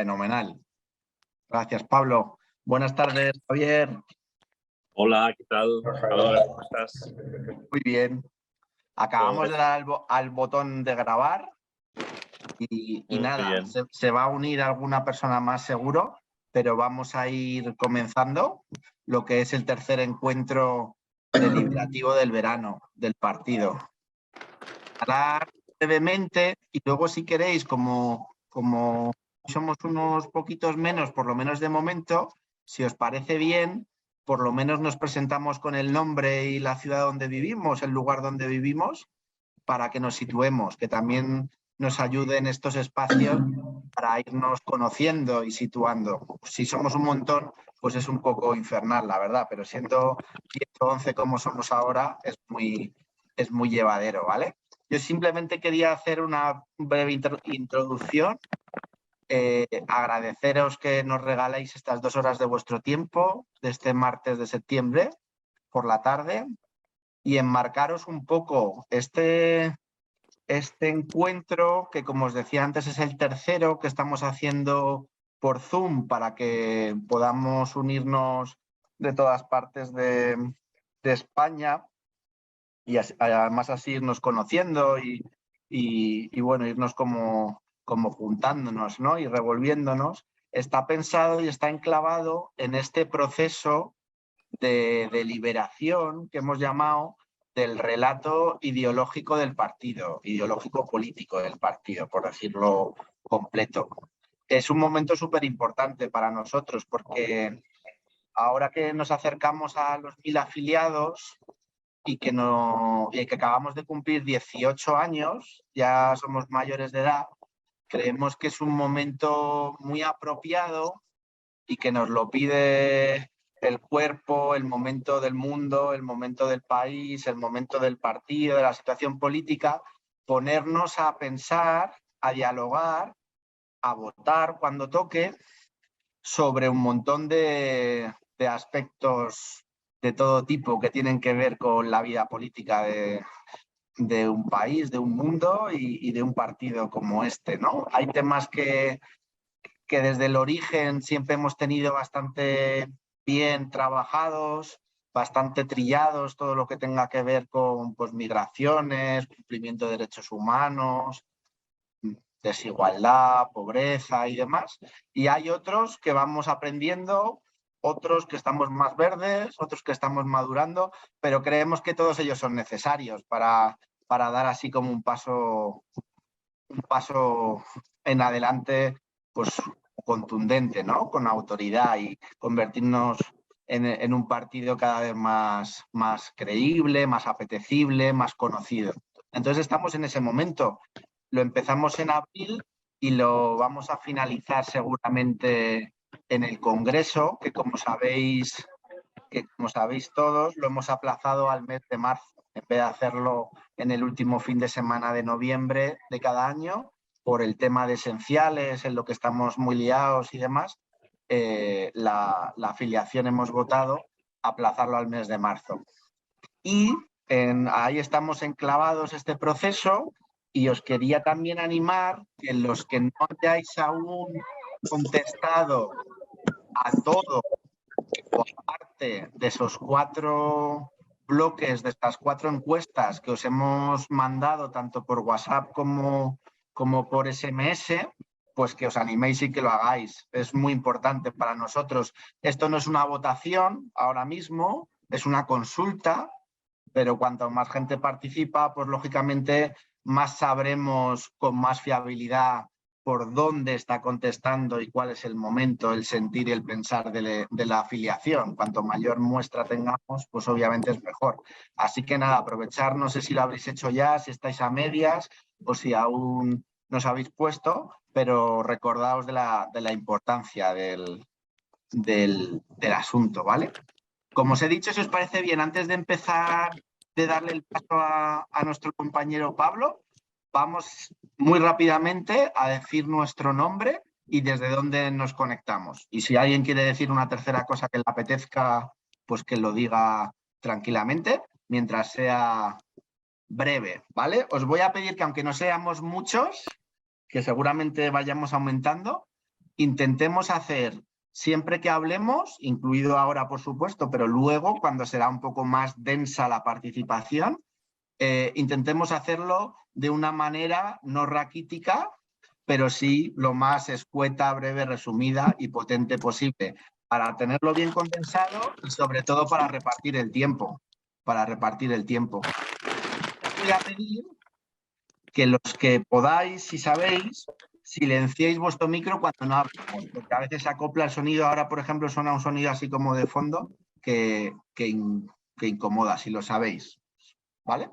Fenomenal. Gracias, Pablo. Buenas tardes, Javier. Hola, ¿qué tal? Hola, ¿cómo estás? Muy bien. Acabamos de dar al botón de grabar y Muy nada, bien. se va a unir alguna persona más seguro, pero vamos a ir comenzando lo que es el tercer encuentro deliberativo del verano del partido. Hablar brevemente y luego, si queréis, como somos unos poquitos menos, por lo menos de momento, si os parece bien, por lo menos nos presentamos con el nombre y la ciudad donde vivimos, el lugar donde vivimos, para que nos situemos, que también nos ayude en estos espacios para irnos conociendo y situando. Si somos un montón, pues es un poco infernal, la verdad, pero siendo 10 o 11 como somos ahora, es muy llevadero, ¿vale? Yo simplemente quería hacer una breve introducción, agradeceros que nos regaléis estas 2 horas de vuestro tiempo, de este martes de septiembre, por la tarde, y enmarcaros un poco este encuentro, que como os decía antes es el tercero que estamos haciendo por Zoom para que podamos unirnos de todas partes de España y además así irnos conociendo y bueno, irnos como juntándonos, ¿no? Y revolviéndonos. Está pensado y está enclavado en este proceso de deliberación que hemos llamado del relato ideológico del partido, ideológico político del partido, por decirlo completo. Es un momento súper importante para nosotros porque ahora que nos acercamos a los 1000 afiliados y que acabamos de cumplir 18 años, ya somos mayores de edad, creemos que es un momento muy apropiado y que nos lo pide el cuerpo, el momento del mundo, el momento del país, el momento del partido, de la situación política, ponernos a pensar, a dialogar, a votar cuando toque sobre un montón de aspectos de todo tipo que tienen que ver con la vida política de un país, de un mundo y de un partido como este, ¿no? Hay temas que desde el origen siempre hemos tenido bastante bien trabajados, bastante trillados, todo lo que tenga que ver con pues, migraciones, cumplimiento de derechos humanos, desigualdad, pobreza y demás. Y hay otros que vamos aprendiendo, otros que estamos más verdes, otros que estamos madurando, pero creemos que todos ellos son necesarios para dar así como un paso en adelante, pues contundente, ¿no? Con autoridad y convertirnos en un partido cada vez más creíble, más apetecible, más conocido. Entonces estamos en ese momento. Lo empezamos en abril y lo vamos a finalizar seguramente en el Congreso, que como sabéis todos, lo hemos aplazado al mes de marzo, en vez de hacerlo en el último fin de semana de noviembre de cada año, por el tema de esenciales, en lo que estamos muy liados y demás. La afiliación hemos votado aplazarlo al mes de marzo. Y ahí estamos enclavados este proceso y os quería también animar que los que no hayáis aún contestado a todo o aparte de esos 4 bloques, de estas 4 encuestas que os hemos mandado tanto por WhatsApp como por SMS, pues que os animéis y que lo hagáis. Es muy importante para nosotros. Esto no es una votación ahora mismo, es una consulta, pero cuanto más gente participa, pues lógicamente más sabremos con más fiabilidad por dónde está contestando y cuál es el momento, el sentir y el pensar de la afiliación. Cuanto mayor muestra tengamos, pues obviamente es mejor. Así que nada, aprovechar, no sé si lo habréis hecho ya, si estáis a medias o si aún no os habéis puesto, pero recordaos de la importancia del asunto, ¿vale? Como os he dicho, si os parece bien, antes de empezar de darle el paso a nuestro compañero Pablo, vamos muy rápidamente a decir nuestro nombre y desde dónde nos conectamos. Y si alguien quiere decir una tercera cosa que le apetezca, pues que lo diga tranquilamente, mientras sea breve, ¿vale? Os voy a pedir que aunque no seamos muchos, que seguramente vayamos aumentando, intentemos hacer, siempre que hablemos, incluido ahora por supuesto, pero luego cuando será un poco más densa la participación, intentemos hacerlo de una manera no raquítica, pero sí lo más escueta, breve, resumida y potente posible, para tenerlo bien condensado y sobre todo para repartir el tiempo. Voy a pedir que los que podáis, si sabéis, silenciéis vuestro micro cuando no hablemos, porque a veces se acopla el sonido. Ahora, por ejemplo, suena un sonido así como de fondo que incomoda, si lo sabéis. ¿Vale?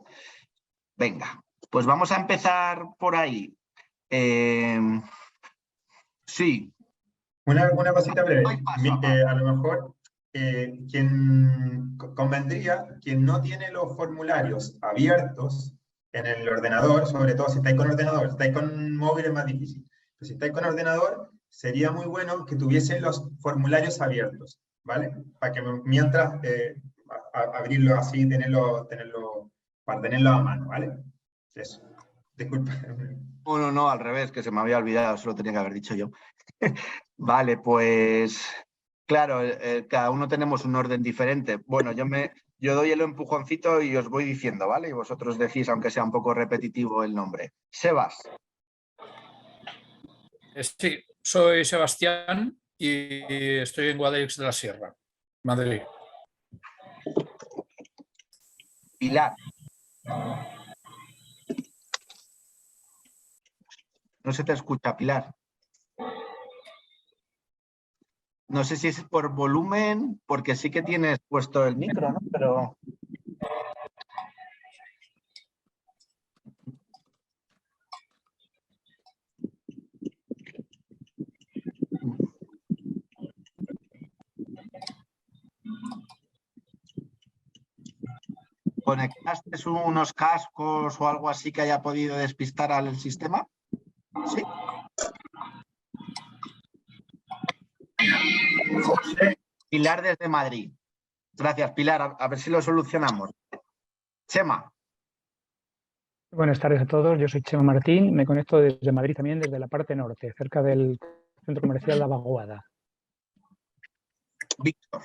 Venga, pues vamos a empezar por ahí. Sí. Una cosita breve. Paso, A lo mejor quien convendría, quien no tiene los formularios abiertos en el ordenador, sobre todo si estáis con ordenador, si estáis con móvil es más difícil, pero si estáis con ordenador, sería muy bueno que tuviesen los formularios abiertos, ¿vale? Para que mientras abrirlo así, para tenerlo a mano, ¿vale? Eso. Disculpa. No, al revés, que se me había olvidado, eso lo tenía que haber dicho yo. Vale, pues claro, cada uno tenemos un orden diferente. Bueno, yo doy el empujoncito y os voy diciendo, ¿vale? Y vosotros decís, aunque sea un poco repetitivo el nombre. Sebas. Sí, soy Sebastián y estoy en Guadix de la Sierra, Madrid. Pilar. No se te escucha, Pilar. No sé si es por volumen, porque sí que tienes puesto el micro, ¿no? Pero... ¿Conectaste unos cascos o algo así que haya podido despistar al sistema? Sí. Pilar desde Madrid. Gracias, Pilar. A ver si lo solucionamos. Chema. Buenas tardes a todos. Yo soy Chema Martín. Me conecto desde Madrid también, desde la parte norte, cerca del centro comercial La Vaguada. Víctor.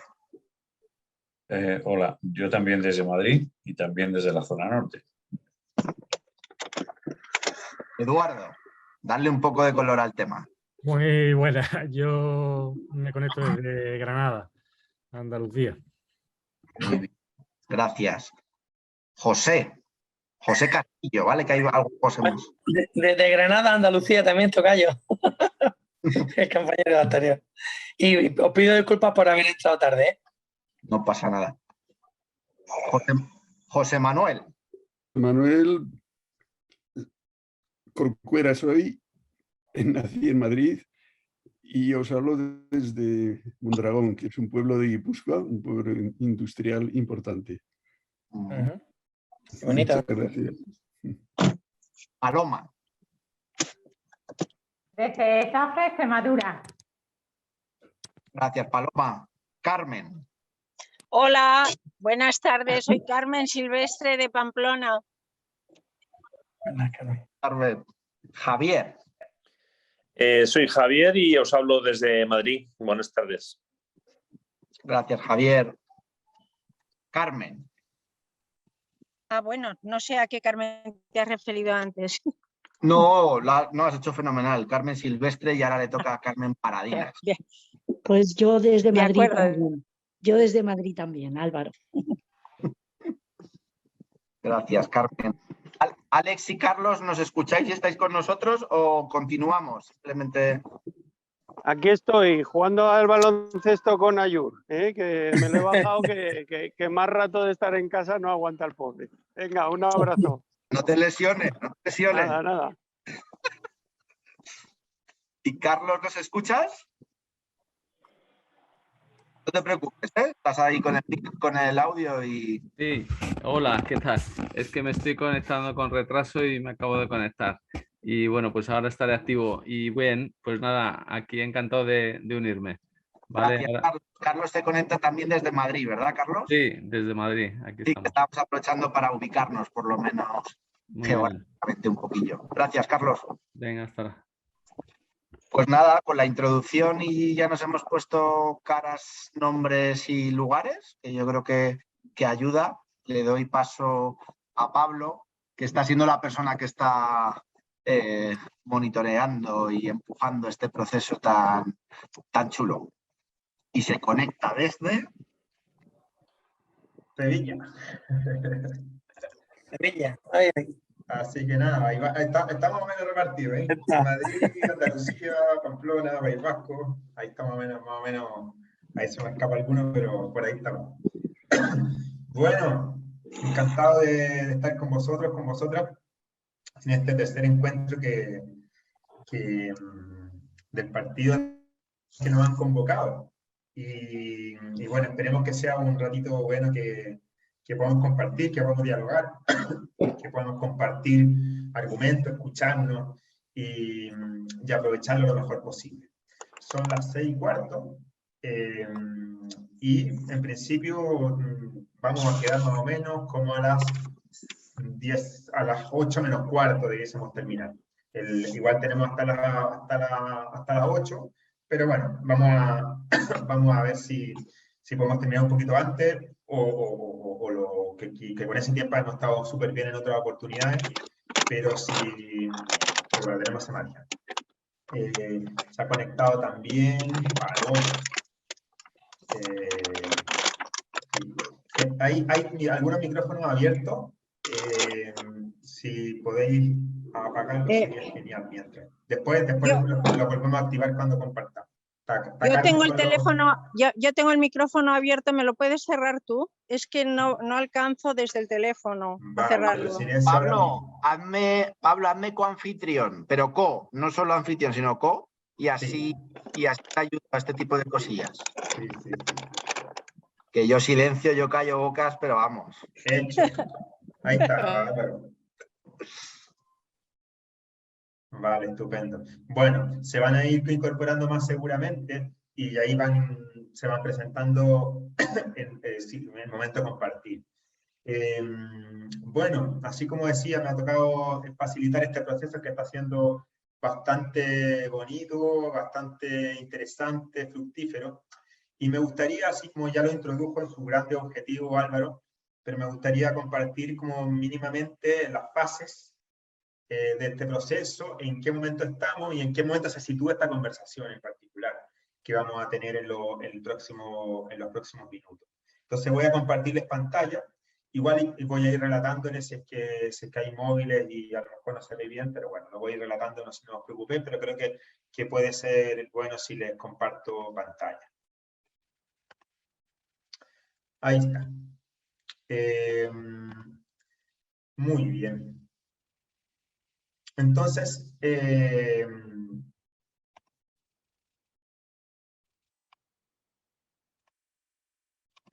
Hola, yo también desde Madrid y también desde la zona norte. Eduardo, darle un poco de color al tema. Muy buena, yo me conecto desde Granada, Andalucía. Muy bien, gracias. José Castillo, ¿vale? Que hay algo José más. Desde Granada, Andalucía también, tocayo. El compañero anterior. Y os pido disculpas por haber entrado tarde, ¿eh? No pasa nada. José Manuel. Manuel Corcuera soy, nací en Madrid y os hablo desde Mondragón, que es un pueblo de Guipúzcoa, un pueblo industrial importante. Qué bonito. Muchas gracias. Paloma. Desde Zafra, Extremadura. Gracias, Paloma. Carmen. Hola, buenas tardes. Soy Carmen Silvestre de Pamplona. Carmen. Javier. Soy Javier y os hablo desde Madrid. Buenas tardes. Gracias, Javier. Carmen. Bueno, no sé a qué Carmen te has referido antes. No, no, has hecho fenomenal. Carmen Silvestre y ahora le toca a Carmen Paradinas. Bien. Pues yo desde De Madrid acuerdo. también. Yo desde Madrid también, Álvaro. Gracias, Carmen. Alex y Carlos, ¿nos escucháis y estáis con nosotros o continuamos? Simplemente... Aquí estoy, jugando al baloncesto con Ayur, que me lo he bajado, que más rato de estar en casa no aguanta el pobre. Venga, un abrazo. No te lesiones, no te lesiones. Nada. ¿Y Carlos, nos escuchas? No te preocupes, ¿eh? Estás ahí con el audio y... Sí, hola, ¿qué tal? Es que me estoy conectando con retraso y me acabo de conectar. Y bueno, pues ahora estaré activo. Y bien, pues nada, aquí encantado de unirme. ¿Vale? Gracias, Carlos. Carlos se conecta también desde Madrid, ¿verdad, Carlos? Sí, desde Madrid. Aquí sí, estamos. Estamos aprovechando para ubicarnos, por lo menos geográficamente un poquillo. Gracias, Carlos. Venga, hasta ahora. Pues nada, con la introducción y ya nos hemos puesto caras, nombres y lugares, que yo creo que ayuda. Le doy paso a Pablo, que está siendo la persona que está monitoreando y empujando este proceso tan chulo. Y se conecta desde Sevilla. Sevilla. Ay, ay. Así que nada, está más o menos repartido, ¿eh? Madrid, Andalucía, Pamplona, País Vasco, ahí está más o menos, ahí se me escapa alguno, pero por ahí estamos. Bueno, encantado de estar con vosotros, con vosotras, en este tercer encuentro del partido que nos han convocado. Y bueno, esperemos que sea un ratito bueno que podamos compartir, que podamos dialogar, que podamos compartir argumentos, escucharnos y aprovecharlo lo mejor posible. Son las 6:15 y en principio vamos a quedar más o menos como a las 8 menos cuarto debiésemos terminar. Igual tenemos hasta las 8, pero bueno, vamos a ver si podemos terminar un poquito antes o que con ese tiempo hemos estado súper bien en otras oportunidades, pero bueno, tenemos ese margen. Se ha conectado también Paloma. Hay algunos micrófonos abiertos. Si podéis apagarlo sería genial mientras. Después lo volvemos a activar cuando compartamos. Yo tengo el teléfono, yo tengo el micrófono abierto, ¿me lo puedes cerrar tú? Es que no alcanzo desde el teléfono a cerrarlo. Pablo, hazme coanfitrión, pero no solo anfitrión, sino y así te ayuda a este tipo de cosillas. Sí. Que yo silencio, yo callo bocas, pero vamos. Hecho. Ahí está, Álvaro. Vale, estupendo. Bueno, se van a ir incorporando más seguramente y ahí se van presentando en el momento de compartir. Bueno, así como decía, me ha tocado facilitar este proceso que está siendo bastante bonito, bastante interesante, fructífero. Y me gustaría, así como ya lo introdujo en su grande objetivo Álvaro, pero me gustaría compartir como mínimamente las fases de este proceso, en qué momento estamos y en qué momento se sitúa esta conversación en particular que vamos a tener en los próximos minutos. Entonces voy a compartirles pantalla, igual voy a ir relatándoles si es que hay móviles y a lo mejor no se ve bien, pero bueno, lo voy a ir relatando, no os preocupéis, pero creo que puede ser bueno si les comparto pantalla. Ahí está. Muy bien. Entonces,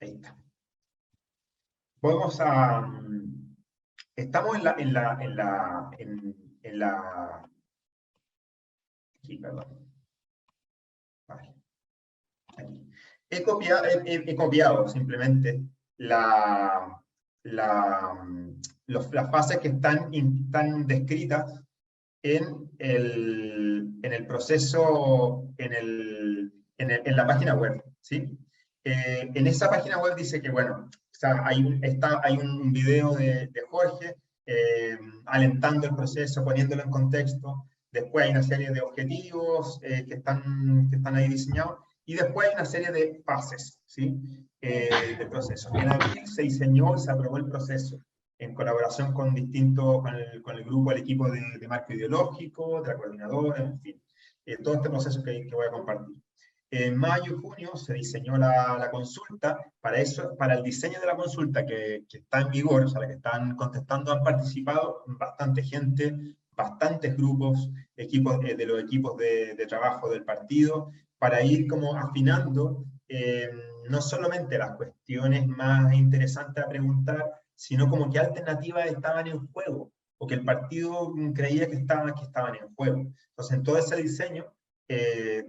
ahí está. Estamos en la aquí, perdón. Vale. Aquí. He copiado simplemente las fases que están descritas en el proceso, en la página web, ¿sí? En esa página web dice que, bueno, o sea, hay un video de Jorge alentando el proceso, poniéndolo en contexto. Después hay una serie de objetivos que están ahí diseñados. Y después hay una serie de fases, ¿sí? De procesos. En abril se diseñó y se aprobó el proceso en colaboración con el grupo, el equipo de marco ideológico, de la coordinadora, en fin. Todo este proceso que voy a compartir. En mayo y junio se diseñó la consulta. Para el diseño de la consulta que está en vigor, o sea, la que están contestando, han participado bastante gente, bastantes grupos, de los equipos de trabajo del partido, para ir como afinando no solamente las cuestiones más interesantes a preguntar, sino como qué alternativas estaban en juego, o que el partido creía que estaban en juego. Entonces, en todo ese diseño, se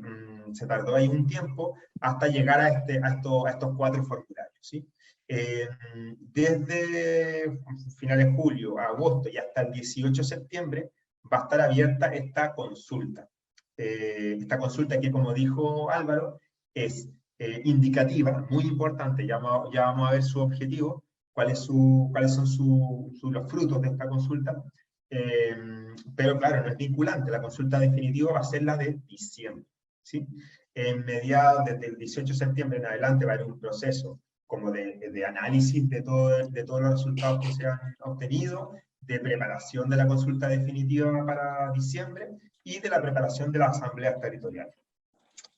tardó ahí un tiempo hasta llegar a estos 4 formularios, ¿sí? Desde finales de julio a agosto y hasta el 18 de septiembre va a estar abierta esta consulta. esta consulta que, como dijo Álvaro, es indicativa, muy importante, ya vamos a ver su objetivo, cuáles son los frutos de esta consulta, pero claro, no es vinculante, la consulta definitiva va a ser la de diciembre, ¿sí? En mediados, desde el 18 de septiembre en adelante va a haber un proceso como de análisis de todos los resultados que se han obtenido, de preparación de la consulta definitiva para diciembre y de la preparación de las asambleas territoriales.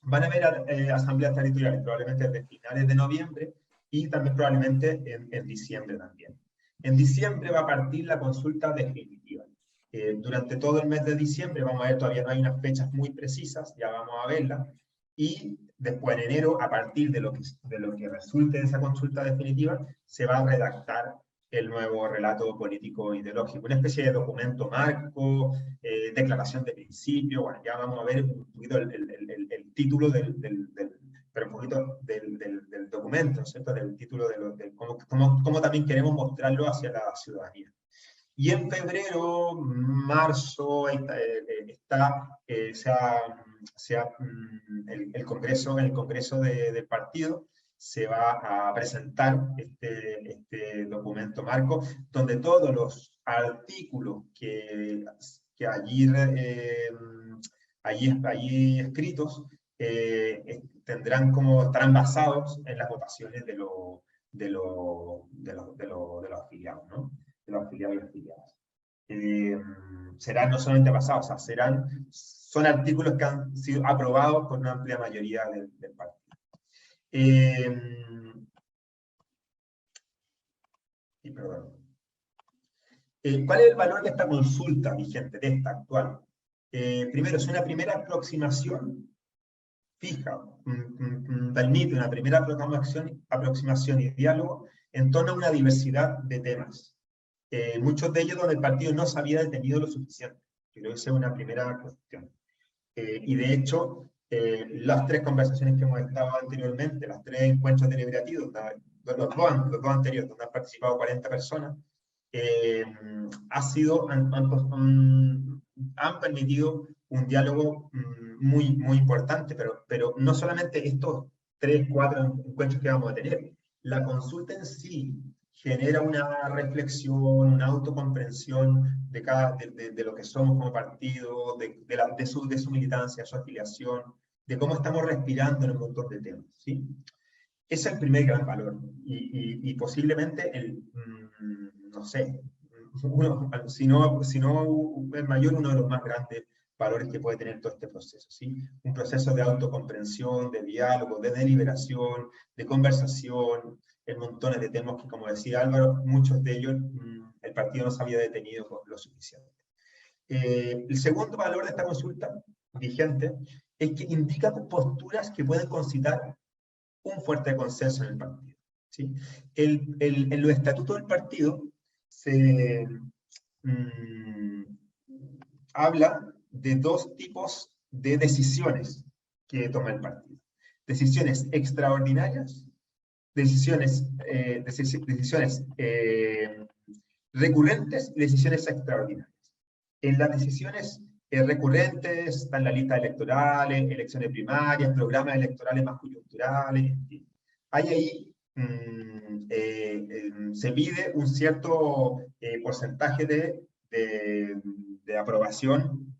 Van a haber asambleas territoriales probablemente desde finales de noviembre y también probablemente en diciembre también. En diciembre va a partir la consulta definitiva. Durante todo el mes de diciembre, vamos a ver, todavía no hay unas fechas muy precisas, ya vamos a verlas, y después en enero, a partir de lo que resulte de esa consulta definitiva, se va a redactar el nuevo relato político ideológico, una especie de documento marco, declaración de principio. Bueno, ya vamos a ver un poquito el título pero un poquito del documento, ¿cierto? Del título, cómo también queremos mostrarlo hacia la ciudadanía. Y en febrero, marzo, el Congreso del partido se va a presentar este documento marco, donde todos los artículos que allí escritos estarán basados en las votaciones de los afiliados, ¿no? De los afiliados y afiliadas. Serán no solamente basados, o sea, son artículos que han sido aprobados por una amplia mayoría del partido. ¿Cuál es el valor de esta consulta vigente, de esta actual? Primero, es una primera aproximación fija, permite una primera aproximación y diálogo en torno a una diversidad de temas. Muchos de ellos donde el partido no se había detenido lo suficiente. Creo que esa es una primera cuestión. Y de hecho, las tres conversaciones que hemos estado anteriormente, las tres encuentros deliberativos, los dos anteriores, donde han participado 40 personas, han permitido un diálogo muy importante, pero no solamente estos 3-4 encuentros que vamos a tener. La consulta en sí genera una reflexión, una autocomprensión de lo que somos como partido, de su militancia, su afiliación, de cómo estamos respirando en un montón de temas, ¿sí? Ese es el primer gran valor, y posiblemente no sé, si no el mayor, uno de los más grandes valores que puede tener todo este proceso, ¿sí? Un proceso de autocomprensión, de diálogo, de deliberación, de conversación, en montones de temas que, como decía Álvaro, muchos de ellos el partido no se había detenido lo suficiente. El segundo valor de esta consulta vigente es que indica posturas que pueden concitar un fuerte consenso en el partido, ¿sí? En los estatutos del partido se habla de dos tipos de decisiones que toma el partido. Decisiones extraordinarias, decisiones recurrentes y decisiones extraordinarias. En las decisiones recurrentes están las listas electorales, elecciones primarias, programas electorales más coyunturales, en fin. Hay ahí, se pide un cierto porcentaje de aprobación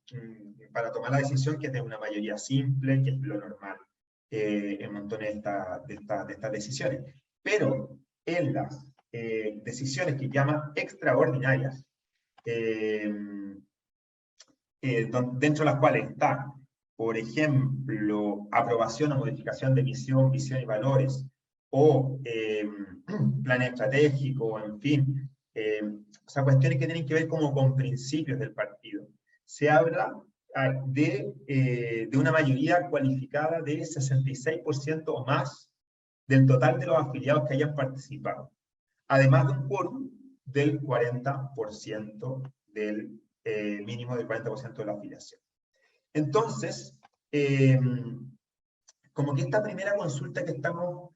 para tomar la decisión, que es de una mayoría simple, que es lo normal en montones de estas decisiones. Pero en las decisiones que llaman extraordinarias, dentro de las cuales está, por ejemplo, aprobación o modificación de misión y valores, o plan estratégico, en fin, o sea, cuestiones que tienen que ver como con principios del partido. Se habla de una mayoría cualificada de 66% o más del total de los afiliados que hayan participado, además de un quórum del 40% del mínimo del 40% de la afiliación. Entonces, como que esta primera consulta que con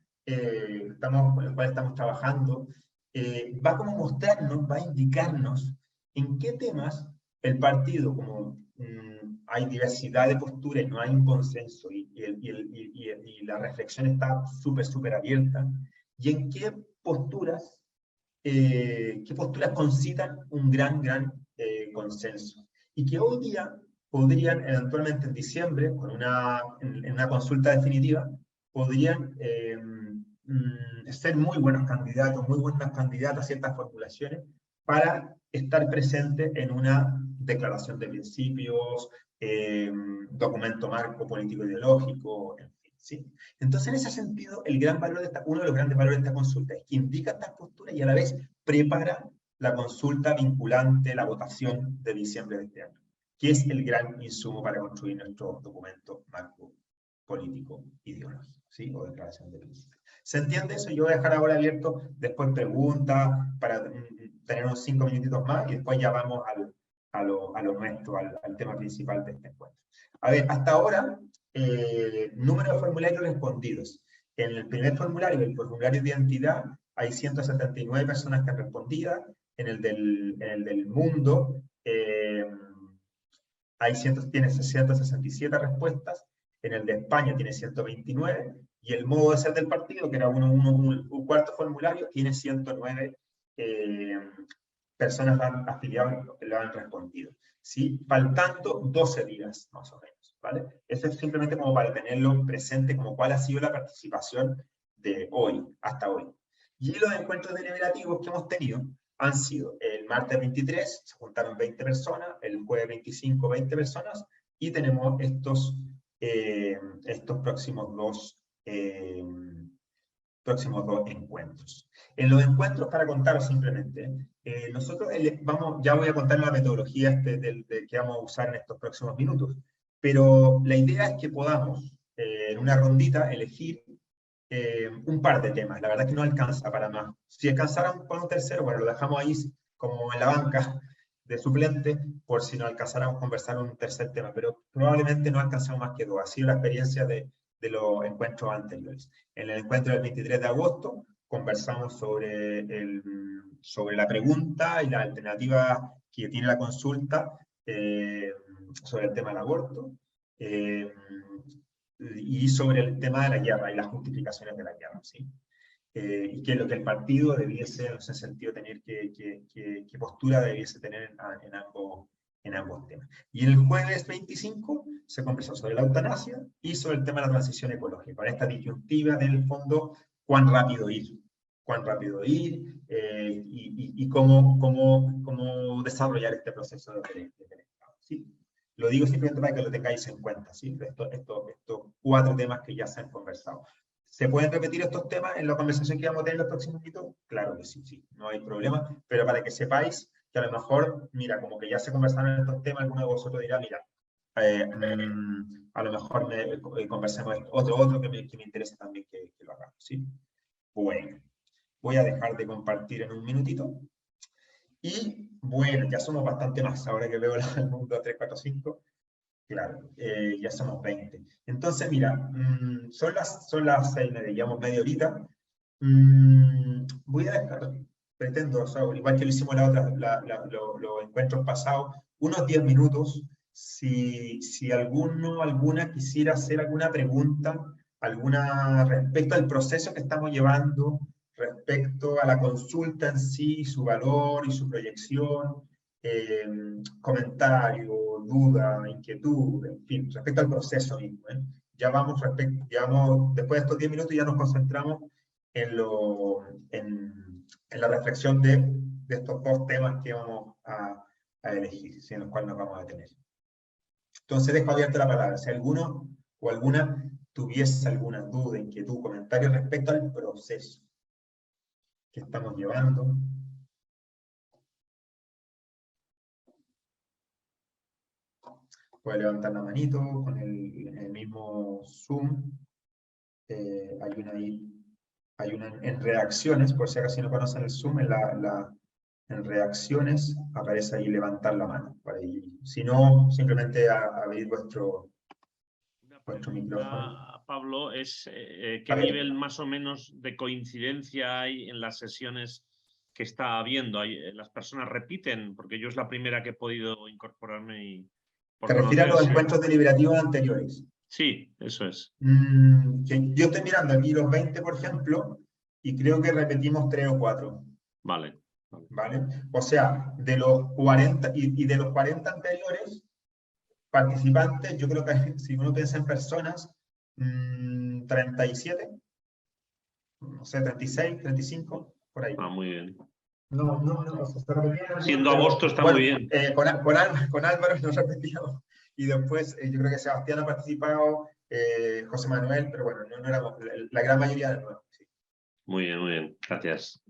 la cual estamos trabajando, va como mostrarnos, va a indicarnos en qué temas el partido, como hay diversidad de posturas y no hay un consenso y la reflexión está súper abierta, y en qué posturas concitan un gran consenso, y que hoy día podrían eventualmente en diciembre, en una consulta definitiva, podrían ser muy buenos candidatos, muy buenas candidatas a ciertas formulaciones para estar presentes en una declaración de principios, documento marco político ideológico, en fin, ¿sí? Entonces, en ese sentido, uno de los grandes valores de esta consulta es que indica estas posturas y a la vez prepara la consulta vinculante, la votación de diciembre de este año, que es el gran insumo para construir nuestro documento marco político ideológico, ¿sí? O declaración de principios. ¿Se entiende eso? Yo voy a dejar ahora abierto después preguntas para tener unos 5 minutitos más y después ya vamos a lo nuestro, al tema principal de este encuentro. A ver, hasta ahora, número de formularios respondidos. En el primer formulario, el formulario de identidad, hay 179 personas que han respondido. En el del mundo, tiene 167 respuestas. En el de España tiene 129. Y el modo de ser del partido, que era un cuarto formulario, tiene 109 personas afiliadas que lo han respondido, ¿sí? Faltando 12 días, más o menos, ¿vale? Eso es simplemente como para tenerlo presente, como cuál ha sido la participación de hoy, hasta hoy. Y los encuentros deliberativos que hemos tenido han sido el martes 23, se juntaron 20 personas, el jueves 25, 20 personas, y tenemos estos próximos dos encuentros. En los encuentros, para contaros simplemente, nosotros ya voy a contar la metodología que vamos a usar en estos próximos minutos, pero la idea es que podamos, en una rondita, elegir un par de temas. La verdad es que no alcanza para más. Si alcanzaran con un tercero, bueno, lo dejamos ahí como en la banca de suplente, por si no alcanzáramos a conversar un tercer tema, pero probablemente no alcanzamos más que dos. Ha sido la experiencia de los encuentros anteriores. En el encuentro del 23 de agosto conversamos sobre la pregunta y la alternativa que tiene la consulta sobre el tema del aborto y sobre el tema de la guerra y las justificaciones de la guerra, ¿sí? Y que lo que el partido debiese, en ese sentido, tener qué postura debiese tener en ambos temas. Y el jueves 25 se conversó sobre la eutanasia y sobre el tema de la transición ecológica, con esta disyuntiva del fondo, cuán rápido ir y cómo desarrollar este proceso del Estado, ¿sí? Lo digo simplemente para que lo tengáis en cuenta, ¿sí? Estos 4 temas que ya se han conversado. ¿Se pueden repetir estos temas en la conversación que vamos a tener en los próximos minutos? Claro que sí, no hay problema, pero para que sepáis que a lo mejor, mira, como que ya se conversaron estos temas, alguno de vosotros dirá, mira, a lo mejor conversemos otro que me interesa también que lo hagamos, ¿sí? Bueno, voy a dejar de compartir en un minutito. Y bueno, ya somos bastante más, ahora que veo el mundo 3, 4, 5. Claro, ya somos 20. Entonces, mira, son las 6:30, llevamos media horita. Voy a dejar, pretendo, o sea, igual que lo hicimos los encuentros pasados, unos 10 minutos, si alguna quisiera hacer alguna pregunta, respecto al proceso que estamos llevando, respecto a la consulta en sí, su valor y su proyección, comentario, duda, inquietud, en fin, respecto al proceso mismo, ¿eh? Después de estos 10 minutos ya nos concentramos en la reflexión de estos 2 temas que vamos a elegir, en los cuales nos vamos a detener. Entonces dejo abierta la palabra. Si alguno o alguna tuviese alguna duda, inquietud, comentario respecto al proceso que estamos llevando. Puede levantar la manito con el mismo Zoom. Hay una en reacciones, por si acaso no conocen el Zoom, en reacciones aparece ahí levantar la mano. Si no, simplemente abrir vuestro micrófono. Pablo, es ¿qué nivel más o menos de coincidencia hay en las sesiones que está habiendo? ¿Las personas repiten? Porque yo es la primera que he podido incorporarme y ¿Te refieres a los conocer, sí. encuentros deliberativos anteriores? Sí, eso es. Que yo estoy mirando aquí los 20, por ejemplo, y creo que repetimos 3 o 4. Vale. ¿Vale? O sea, de los 40 y de los 40 anteriores participantes, yo creo que si uno piensa en personas, 37, no sé, 36, 35, por ahí. Ah, muy bien. No, se está repitiendo. Siendo agosto está Bueno, muy bien. Con Álvaro nos repetíamos. Y después yo creo que Sebastián ha participado, José Manuel, pero bueno, no éramos la gran mayoría de nuevo. Sí. Muy bien. Gracias.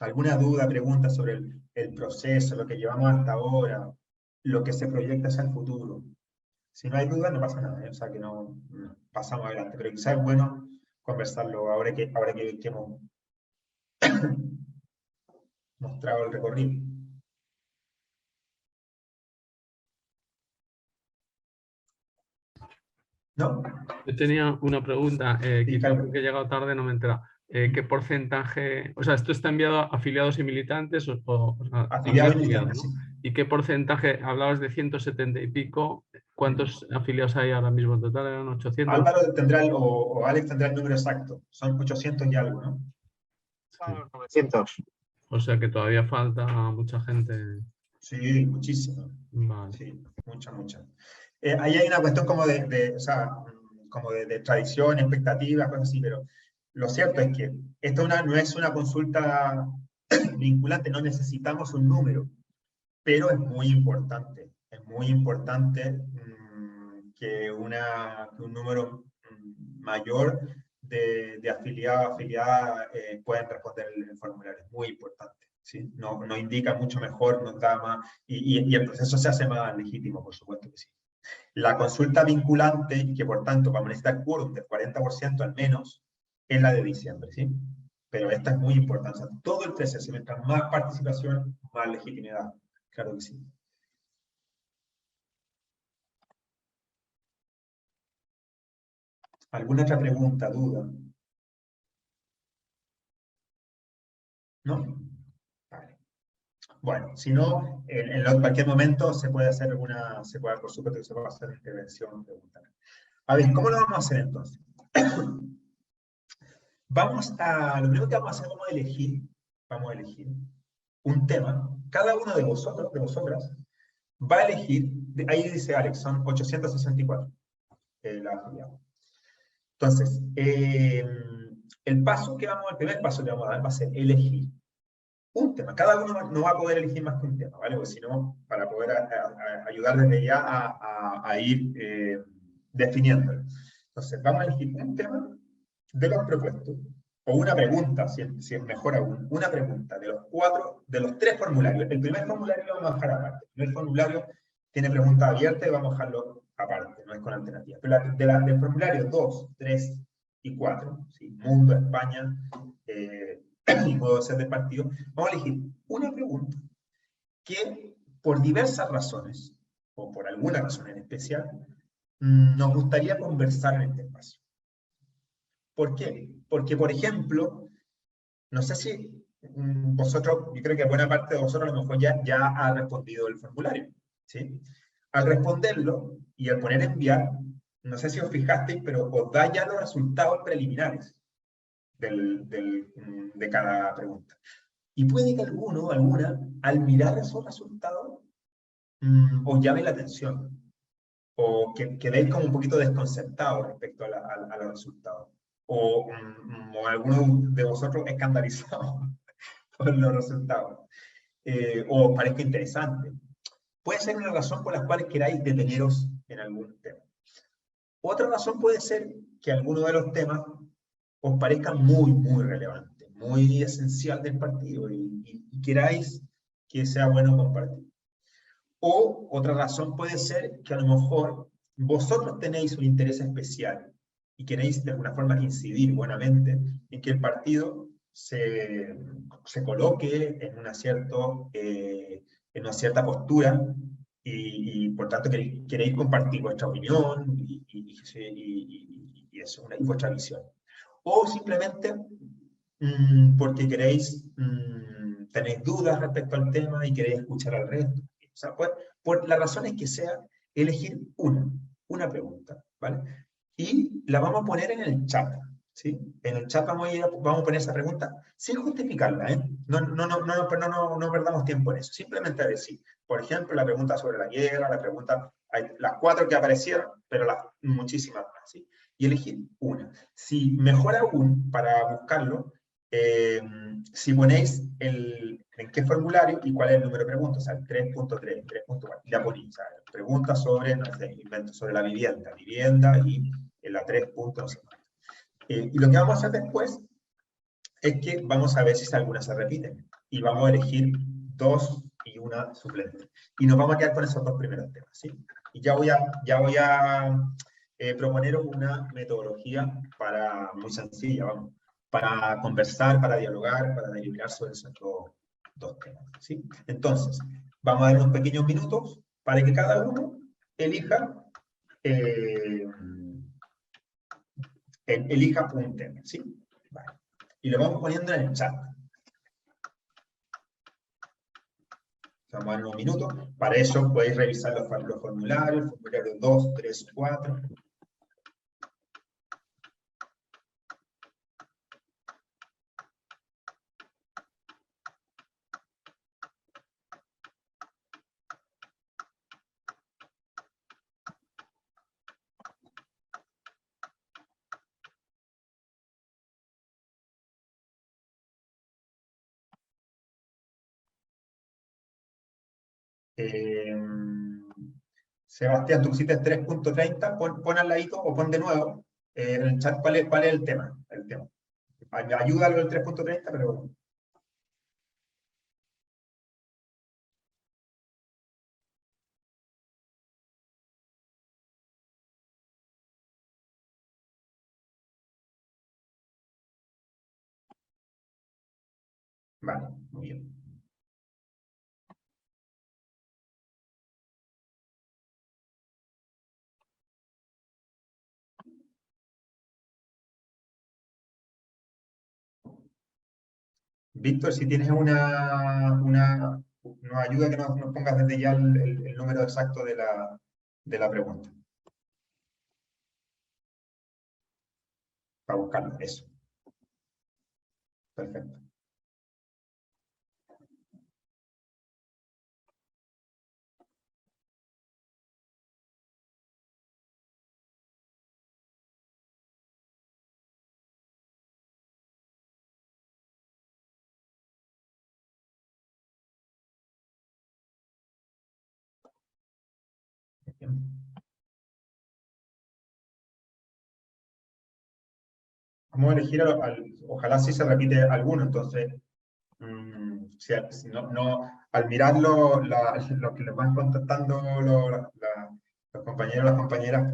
¿Alguna duda, pregunta sobre el proceso, lo que llevamos hasta ahora, lo que se proyecta hacia el futuro? Si no hay duda, no pasa nada, ¿eh? O sea que no pasamos adelante, pero quizás es bueno conversarlo ahora que hemos mostrado el recorrido. ¿No? Yo tenía una pregunta, quizás porque he llegado tarde no me he enterado. ¿Qué porcentaje, o sea, esto está enviado a afiliados y militantes o Afiliados y militantes, ¿no? sí. ¿Y qué porcentaje, hablabas de 170 y pico, cuántos afiliados hay ahora mismo en total? ¿Eran 800? Álvaro tendrá, o Alex tendrá el número exacto, son 800 y algo, ¿no? Sí. 900. O sea que todavía falta mucha gente. Sí, muchísimo. Vale. Sí, mucha. Ahí hay una cuestión como o sea, como de tradición, expectativas, cosas así, pero lo cierto es que esto no es una consulta vinculante, no necesitamos un número, pero es muy importante que un número mayor de afiliados, afiliadas puedan responder el formulario, es muy importante. ¿Sí? Nos indica mucho mejor, nos da más, y el proceso se hace más legítimo, por supuesto que sí. La consulta vinculante, que por tanto vamos a necesitar quórum del 40% al menos, es la de diciembre, ¿sí? Pero esta es muy importante. O sea, todo el proceso, mientras más participación, más legitimidad. Claro que sí. ¿Alguna otra pregunta, duda? ¿No? Vale. Bueno, si no, en cualquier momento se puede hacer por supuesto que se puede hacer intervención, pregunta. A ver, ¿cómo lo vamos a hacer entonces? Lo primero que vamos a hacer, vamos a elegir un tema. Cada uno de vosotros, de vosotras, va a elegir, ahí dice Alex, son 864 la afiliada. Entonces, el primer paso que vamos a dar va a ser elegir un tema. Cada uno no va a poder elegir más que un tema, ¿vale? Porque si no, para poder ayudar desde ya a ir definiéndolo. Entonces, vamos a elegir un tema de los propuestos, o una pregunta, si es mejor aún, una pregunta de los 3 formularios. El primer formulario lo vamos a dejar aparte. El primer formulario tiene preguntas abiertas y vamos a dejarlo aparte, no es con alternativa. Pero del formulario 2, 3 y 4, ¿sí? Mundo, España, y modo de ser del partido, vamos a elegir una pregunta que por diversas razones, o por alguna razón en especial, nos gustaría conversar en este espacio. ¿Por qué? Porque, por ejemplo, no sé si vosotros, yo creo que buena parte de vosotros a lo mejor ya ha respondido el formulario, ¿sí? Al responderlo y al poner enviar, no sé si os fijasteis, pero os da ya los resultados preliminares de cada pregunta. Y puede que alguna, al mirar esos resultados, os llame la atención, o que quedéis como un poquito desconcertados respecto a los resultados. O algunos de vosotros escandalizados por los resultados, o os parezca interesante. Puede ser una razón por la cual queráis deteneros en algún tema. Otra razón puede ser que alguno de los temas os parezca muy relevante, muy esencial del partido y queráis que sea bueno compartir. O otra razón puede ser que a lo mejor vosotros tenéis un interés especial y queréis de alguna forma incidir buenamente en que el partido se coloque en una cierta postura y por tanto queréis compartir vuestra opinión y vuestra visión. O simplemente porque queréis, tenéis dudas respecto al tema y queréis escuchar al resto. O sea, por las razones que sea, elegir una pregunta, ¿vale? Y la vamos a poner en el chat, ¿sí? En el chat vamos a poner esa pregunta sin justificarla, ¿eh? No perdamos tiempo en eso, simplemente decir, por ejemplo, la pregunta sobre la guerra, la pregunta, hay las 4 que aparecieron, pero muchísimas más, ¿sí? Y elegir una. Si mejor aún, para buscarlo, si ponéis en qué formulario y cuál es el número de preguntas, o sea, el 3.3, 3.4, y la ponéis, o sea, preguntas sobre, no sé, invento sobre la vivienda y en la 3. No sé. Y lo que vamos a hacer después es que vamos a ver si alguna se repite y vamos a elegir 2 y una suplente. Y nos vamos a quedar con esos 2 primeros temas, ¿sí? Y ya voy a proponeros una metodología muy sencilla, vamos, para conversar, para dialogar, para deliberar sobre esos 2 temas, ¿sí? Entonces, vamos a dar unos pequeños minutos para que cada uno elija un tema, ¿sí? Vale. Y lo vamos poniendo en el chat. Vamos a dar unos minutos. Para eso podéis revisar los formularios, el formulario 2, 3, 4. Sebastián, tú pusiste 3.30, pon al ladito o pon de nuevo en el chat cuál es el tema. Ayuda algo el 3.30, pero... Vale, muy bien. Víctor, si tienes nos ayuda que nos pongas desde ya el número exacto de la pregunta. Para buscarlo, eso. Perfecto. Vamos a elegir, ojalá sí se repite alguno, entonces, si al mirar lo que les van contestando los compañeros y las compañeras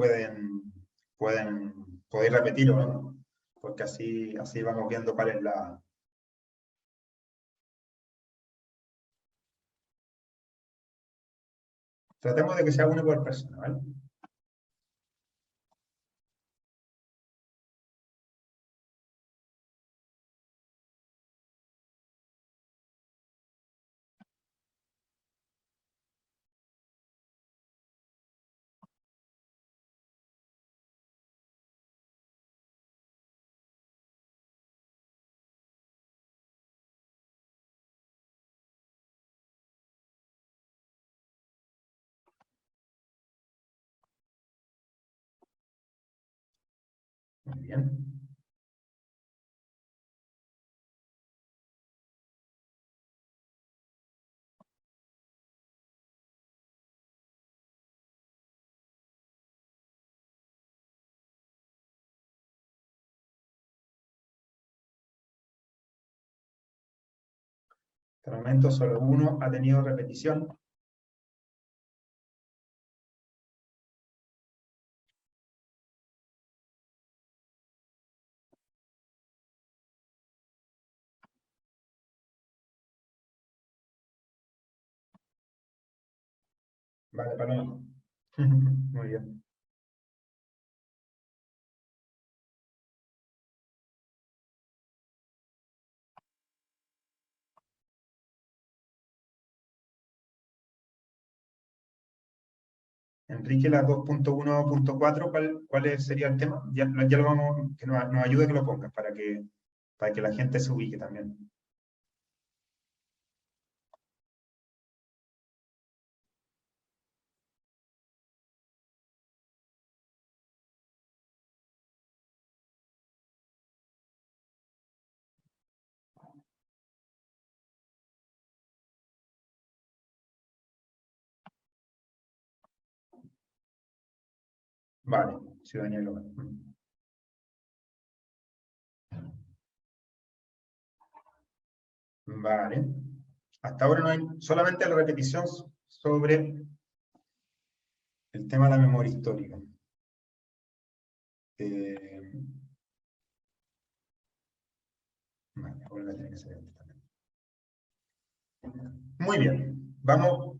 podéis repetirlo, ¿no? Porque así vamos viendo cuál es la... Tratemos de que sea uno por persona, ¿vale? Muy bien. Hasta el momento solo uno ha tenido repetición. Vale, Paloma. Muy bien. Enrique, la 2.1.4, ¿cuál sería el tema? Ya lo vamos, que nos ayude que lo pongas para que la gente se ubique también. Vale, ciudadanía global. Vale. Hasta ahora no hay solamente la repetición sobre el tema de la memoria histórica. Vale, ahora tiene que ser este también. Muy bien, vamos.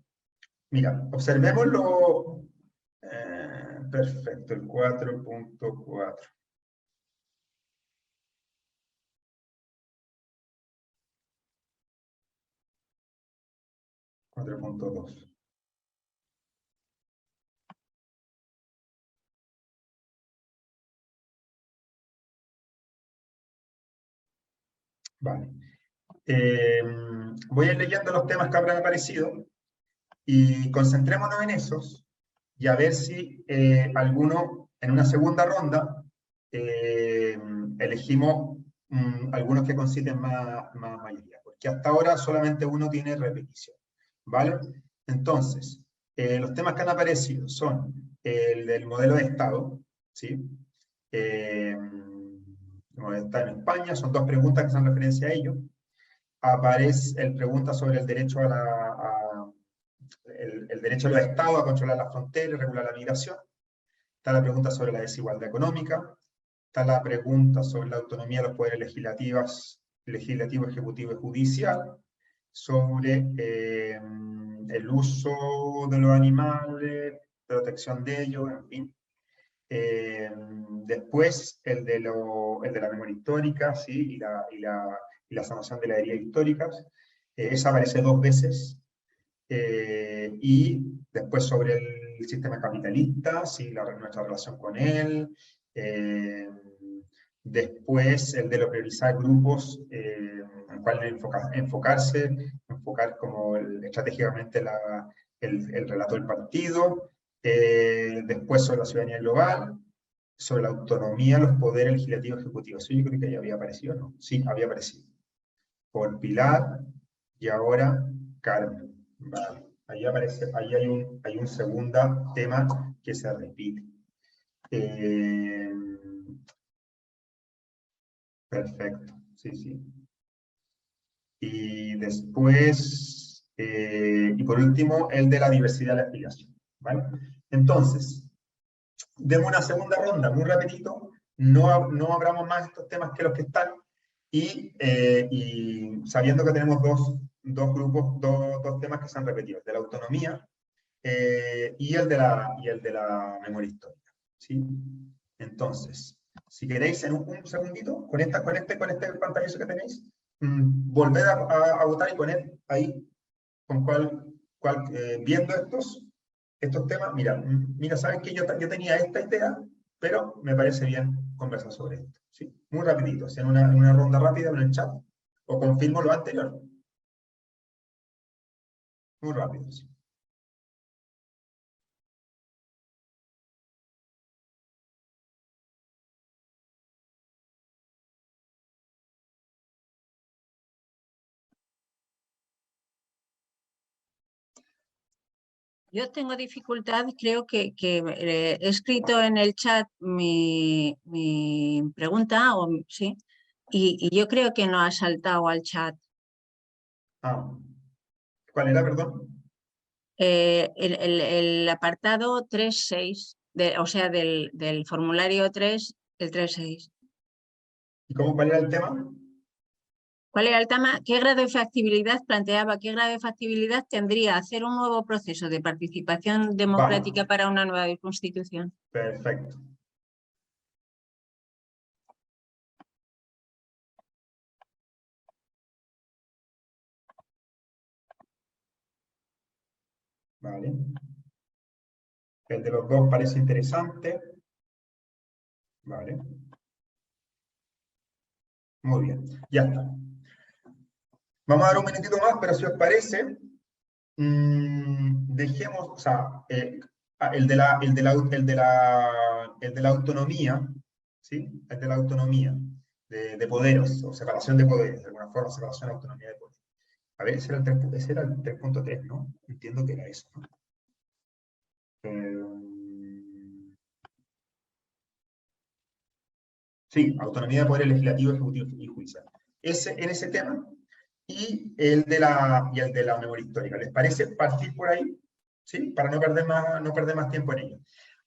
Mira, observémoslo. Perfecto, el 4.4. .2. Vale. Voy a ir leyendo los temas que habrán aparecido y concentrémonos en esos y a ver si alguno en una segunda ronda elegimos algunos que conciten más mayoría, porque hasta ahora solamente uno tiene repetición, ¿vale? Entonces, los temas que han aparecido son el del modelo de Estado, ¿sí? Está en España, son dos preguntas que hacen referencia a ello. Aparece el pregunta sobre el derecho el derecho de los estados a controlar las fronteras y regular la migración. Está la pregunta sobre la desigualdad económica. Está la pregunta sobre la autonomía de los poderes legislativo, ejecutivo y judicial. Sobre el uso de los animales, protección de ellos, en fin. Después el de la memoria histórica, ¿sí? y la sanación de las heridas históricas. Esa aparece 2 veces. Y después sobre el sistema capitalista, ¿sí? Nuestra relación con él. Después el de lo priorizar grupos en cuál enfocar como estratégicamente el relato del partido. Después sobre la ciudadanía global, sobre la autonomía de los poderes legislativos y ejecutivos. Eso yo creo que ya había aparecido, ¿no? Sí, había aparecido. Por Pilar y ahora Carmen. Vale. Ahí aparece, ahí hay un segundo tema que se repite. Perfecto, sí, sí. Y después, y por último, el de la diversidad de la afiliación, ¿vale? Entonces, demos una segunda ronda, muy rapidito, no abramos más estos temas que los que están, y sabiendo que tenemos dos grupos, dos temas que se han repetido, el de la autonomía y el de la memoria histórica, ¿sí? Entonces, si queréis en un segundito, con este pantallazo que tenéis, volver a votar y poner ahí con viendo estos temas. Mira, saben que yo tenía esta idea, pero me parece bien conversar sobre esto, ¿sí? Muy rapidito, en una ronda rápida en el chat, o confirmo lo anterior. Muy rápido, sí. Yo tengo dificultad, creo que he escrito en el chat mi pregunta, sí, y yo creo que no ha saltado al chat. ¿Cuál era, perdón? El apartado 3.6, o sea, del formulario 3, el 3.6. ¿Y cuál era el tema? ¿Cuál era el tema? ¿Qué grado de factibilidad planteaba? ¿Qué grado de factibilidad tendría hacer un nuevo proceso de participación democrática para una nueva constitución? Perfecto. Vale. El de los dos parece interesante. Vale. Muy bien, ya está. Vamos a dar un minutito más, pero si os parece, dejemos, o sea, el de la autonomía, ¿sí? El de la autonomía de poderes, o separación de poderes, de alguna forma, separación de autonomía de poderes. A ver, ese era el 3.3, ¿no? Entiendo que era eso, ¿no? Sí, autonomía de poder legislativo, ejecutivo y judicial. En ese tema, y el de la memoria histórica. ¿Les parece partir por ahí? ¿Sí? Para no perder más tiempo en ello.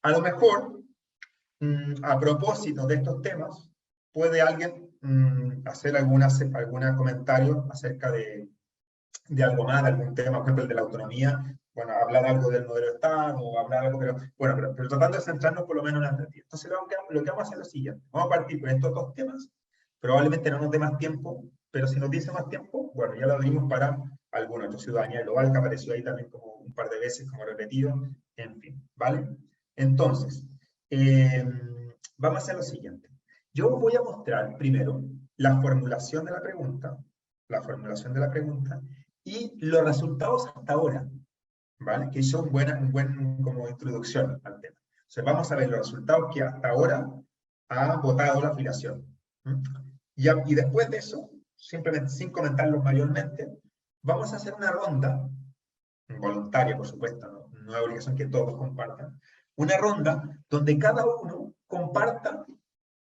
A lo mejor, a propósito de estos temas, puede alguien hacer algún comentario acerca de algo más, de algún tema, por ejemplo, el de la autonomía. Bueno, hablar algo del modelo de Estado, o hablar algo, pero tratando de centrarnos por lo menos en la teoría. Entonces, lo que vamos a hacer es lo siguiente. Vamos a partir con estos dos temas. Probablemente no nos dé más tiempo, pero si nos dice más tiempo, bueno, ya lo abrimos para algún otro. Ciudadanía global, que apareció ahí también como un par de veces, como repetido, en fin, ¿vale? Entonces, vamos a hacer lo siguiente. Yo voy a mostrar primero la formulación de la pregunta, y los resultados hasta ahora, ¿vale? Que son un buen como introducción al tema. Entonces vamos a ver los resultados que hasta ahora ha votado la afiliación. Y después de eso, simplemente sin comentarlos mayormente, vamos a hacer una ronda, voluntaria por supuesto, no es obligación que todos compartan, una ronda donde cada uno comparta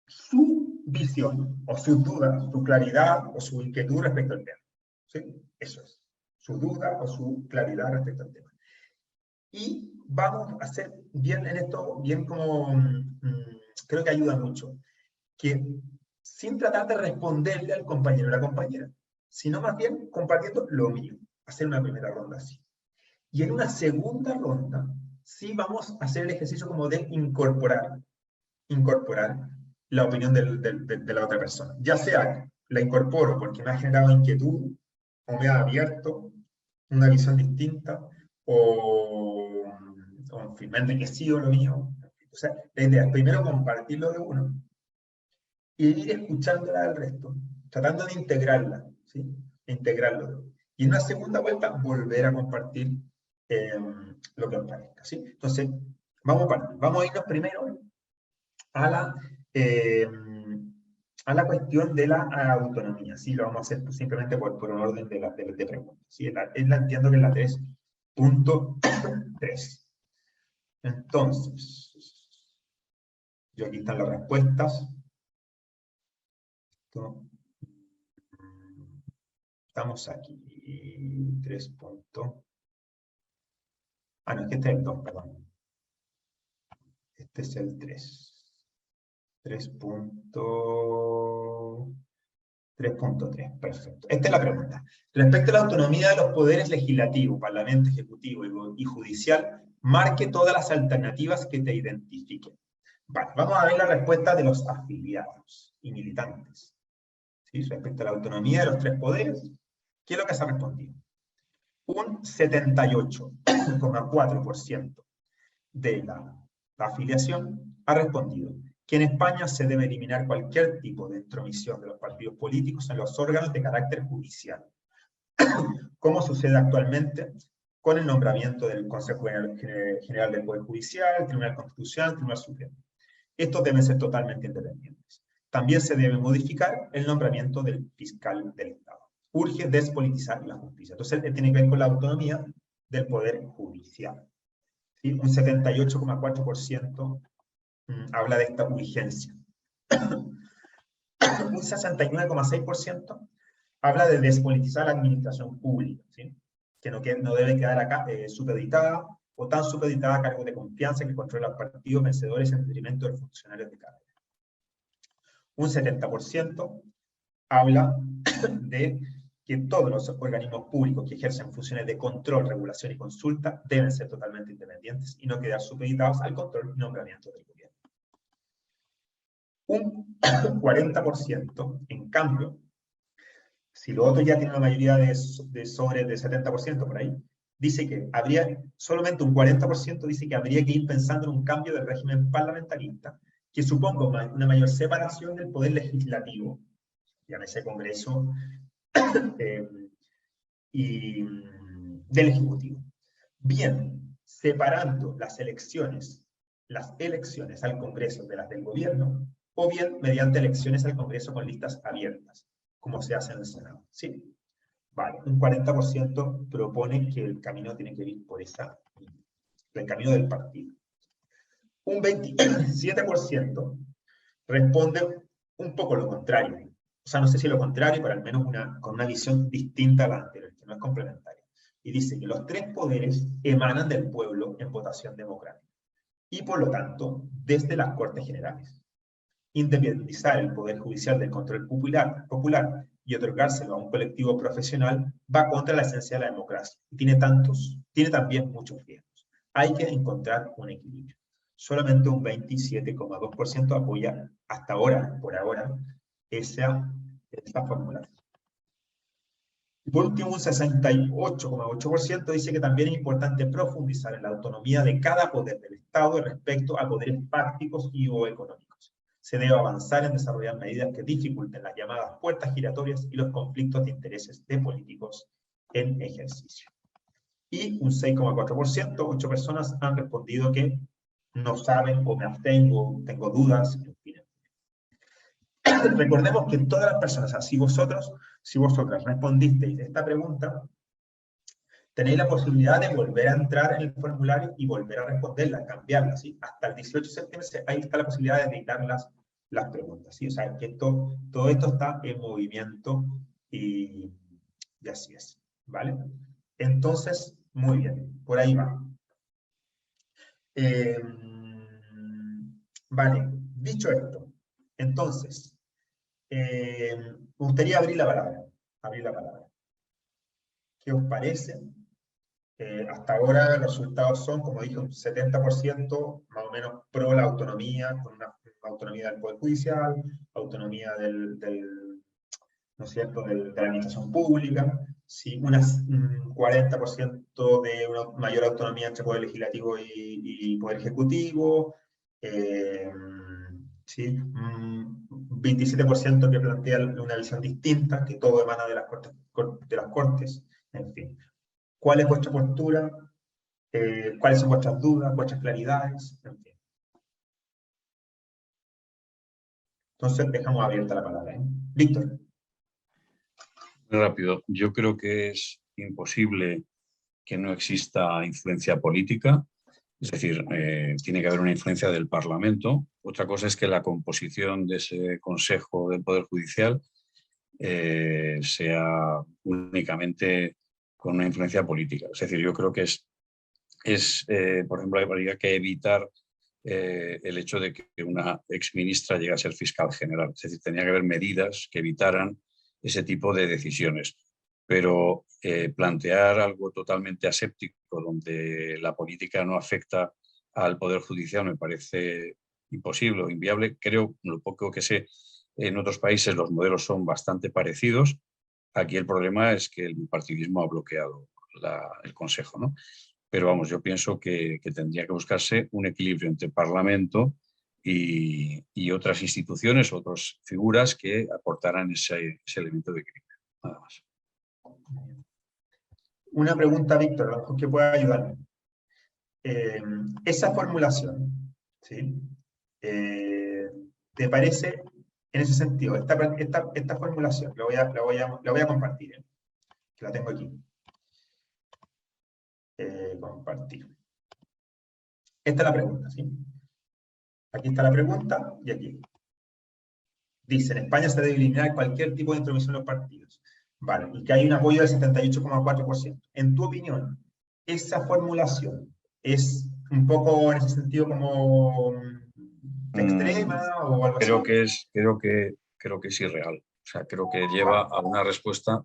su visión, o sus dudas, su claridad, o su inquietud respecto al tema. ¿Sí? Eso es, su duda o su claridad respecto al tema. Y vamos a hacer bien en esto, bien como, creo que ayuda mucho, que sin tratar de responderle al compañero o la compañera, sino más bien compartiendo lo mío, hacer una primera ronda así. Y en una segunda ronda, sí vamos a hacer el ejercicio como de incorporar la opinión de la otra persona. Ya sea la incorporo porque me ha generado inquietud, o me ha abierto una visión distinta, o en fin, me ha enriquecido lo mío. O sea, la idea es primero compartirlo de uno, y ir escuchándola del resto, tratando de integrarla, ¿sí? Integrarlo. Y en una segunda vuelta, volver a compartir lo que os parezca, ¿sí? Entonces, vamos a irnos primero a la cuestión de la autonomía, ¿sí? Lo vamos a hacer simplemente por un orden de preguntas, ¿sí? Entiendo que es la 3.3. Entonces, aquí están las respuestas. Estamos aquí, 3 puntos. Ah, no, es que este es el 2, perdón. Este es el 3. 3.3, perfecto. Esta es la pregunta. Respecto a la autonomía de los poderes legislativo, parlamento, ejecutivo y judicial, marque todas las alternativas que te identifiquen. Vale, vamos a ver la respuesta de los afiliados y militantes. ¿Sí? Respecto a la autonomía de los tres poderes, ¿qué es lo que se ha respondido? Un 78,4% de la afiliación ha respondido que en España se debe eliminar cualquier tipo de intromisión de los partidos políticos en los órganos de carácter judicial, como sucede actualmente con el nombramiento del Consejo General del Poder Judicial, Tribunal Constitucional, Tribunal Supremo. Estos deben ser totalmente independientes. También se debe modificar el nombramiento del fiscal del Estado. Urge despolitizar la justicia. Entonces, tiene que ver con la autonomía del Poder Judicial. ¿Sí? Un 78,4% habla de esta urgencia. Un 69,6% habla de despolitizar la administración pública, ¿sí? Que no debe quedar acá supeditada o tan supeditada a cargos de confianza que controlan los partidos vencedores en detrimento de los funcionarios de carrera. Un 70% habla de que todos los organismos públicos que ejercen funciones de control, regulación y consulta deben ser totalmente independientes y no quedar supeditados al control y nombramiento del gobierno. Un 40%, en cambio, si los otros ya tienen una mayoría de sobre de 70% por ahí, dice que habría, solamente un 40% dice que habría que ir pensando en un cambio del régimen parlamentarista que suponga una mayor separación del poder legislativo, llámese Congreso, y del Ejecutivo. Bien, separando las elecciones al Congreso de las del gobierno, o bien mediante elecciones al Congreso con listas abiertas, como se hace en el Senado. ¿Sí? Vale, un 40% propone que el camino tiene que ir por el camino del partido. Un 27% responde un poco lo contrario. O sea, no sé si lo contrario, pero al menos con una visión distinta a la anterior, que no es complementaria. Y dice que los tres poderes emanan del pueblo en votación democrática. Y por lo tanto, desde las Cortes Generales. Independizar el Poder Judicial del control popular y otorgárselo a un colectivo profesional va contra la esencia de la democracia. Y tiene también muchos riesgos. Hay que encontrar un equilibrio. Solamente un 27,2% apoya hasta ahora, por ahora, esa formulación. Y por último, un 68,8% dice que también es importante profundizar en la autonomía de cada poder del Estado respecto a poderes fácticos y o económicos. Se debe avanzar en desarrollar medidas que dificulten las llamadas puertas giratorias y los conflictos de intereses de políticos en ejercicio. Y un 6,4%, 8 personas han respondido que no saben o me abstengo, tengo dudas, en fin. Recordemos que todas las personas, si vosotras respondisteis esta pregunta, tenéis la posibilidad de volver a entrar en el formulario y volver a responderla, cambiarla, ¿sí? Hasta el 18 de septiembre ahí está la posibilidad de editar las preguntas, ¿sí? O sea, que todo esto está en movimiento y así es, ¿vale? Entonces, muy bien, por ahí va. Vale, dicho esto, entonces, me gustaría abrir la palabra. ¿Qué os parece? Hasta ahora los resultados son, como dije, un 70% más o menos pro la autonomía, con una autonomía del Poder Judicial, autonomía ¿no es cierto?, de la administración pública, ¿sí? Un 40% de una mayor autonomía entre Poder Legislativo y Poder Ejecutivo, ¿sí? 27% que plantea una visión distinta, que todo emana de las cortes, en fin. ¿Cuál es vuestra postura? ¿Cuáles son vuestras dudas, vuestras claridades? En fin. Entonces dejamos abierta la palabra, ¿eh? Víctor. Muy rápido. Yo creo que es imposible que no exista influencia política. Es decir, tiene que haber una influencia del Parlamento. Otra cosa es que la composición de ese Consejo del Poder Judicial sea únicamente con una influencia política. Es decir, yo creo que por ejemplo, habría que evitar el hecho de que una exministra llegue a ser fiscal general. Es decir, tenía que haber medidas que evitaran ese tipo de decisiones. Pero plantear algo totalmente aséptico, donde la política no afecta al Poder Judicial, me parece imposible o inviable. Creo, lo poco que sé, en otros países los modelos son bastante parecidos. Aquí el problema es que el bipartidismo ha bloqueado el Consejo, ¿no? Pero vamos, yo pienso que tendría que buscarse un equilibrio entre Parlamento y otras instituciones, otras figuras que aportaran ese elemento de equilibrio. Nada más. Una pregunta, Víctor, a lo mejor que pueda ayudarme. Esa formulación, ¿sí? ¿Te parece, en ese sentido, esta formulación, la voy a compartir, que la tengo aquí. Compartir. Esta es la pregunta, ¿sí? Aquí está la pregunta y aquí. Dice, en España se debe eliminar cualquier tipo de intromisión en los partidos. Vale, y que hay un apoyo del 78,4%. En tu opinión, ¿esa formulación es un poco en ese sentido como extrema o algo creo así? Creo que es irreal. O sea, creo que lleva a una respuesta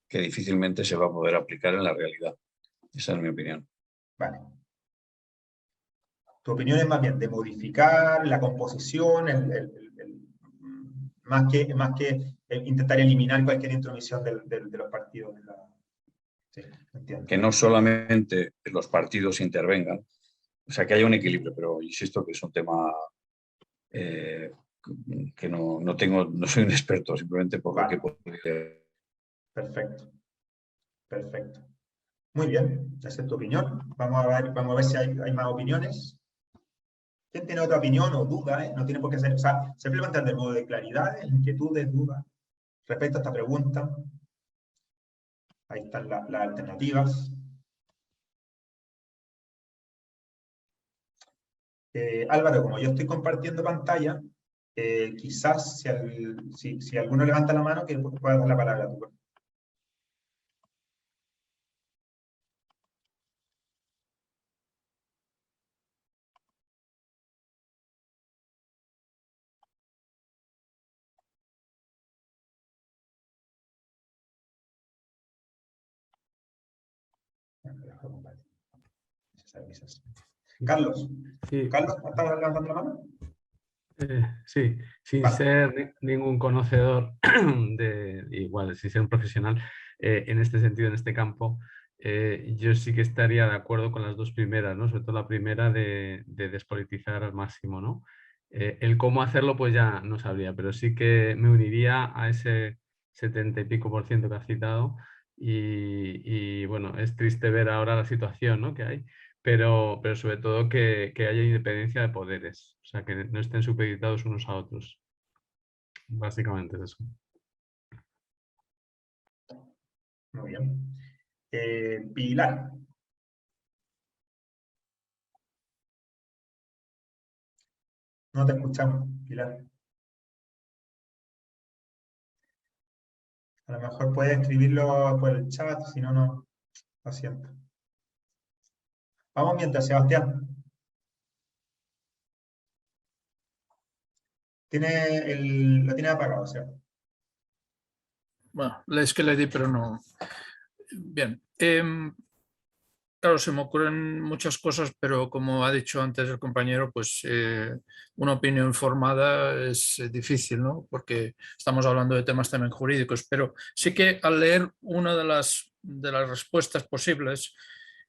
que difícilmente se va a poder aplicar en la realidad. Esa es mi opinión. Vale. Tu opinión es más bien de modificar la composición, más que intentar eliminar cualquier intromisión de los partidos. Sí, entiendo. Que no solamente los partidos intervengan, o sea, que haya un equilibrio, pero insisto que es un tema que no soy un experto, simplemente por lo que puedo decir. Perfecto. Perfecto. Muy bien, esa es tu opinión. Vamos a ver si hay más opiniones. ¿Quién tiene otra opinión o duda? No tiene por qué ser, o sea, simplemente de modo de claridad, inquietudes, dudas respecto a esta pregunta. Ahí están las alternativas. Álvaro, como yo estoy compartiendo pantalla, quizás si alguno levanta la mano, que puedas dar la palabra a tú. Carlos. Sí. Carlos, ¿estás levantando la mano? Sí, sin ser ningún conocedor igual, sin ser un profesional en este sentido, en este campo, yo sí que estaría de acuerdo con las dos primeras, ¿no? Sobre todo la primera de despolitizar al máximo, ¿no? El cómo hacerlo pues ya no sabría, pero sí que me uniría a ese 70 y pico % que has citado y bueno, es triste ver ahora la situación, ¿no?, que hay. Pero sobre todo que haya independencia de poderes, o sea, que no estén supeditados unos a otros. Básicamente es eso. Muy bien. Pilar. No te escuchamos, Pilar. A lo mejor puedes escribirlo por el chat, si no, no. Lo siento. Vamos mientras, Sebastián. Lo tiene apagado, ¿cierto? Bueno, es que le di, pero no. Bien. Claro, se me ocurren muchas cosas, pero como ha dicho antes el compañero, pues una opinión formada es difícil, ¿no? Porque estamos hablando de temas también jurídicos, pero sí que al leer una de las respuestas posibles,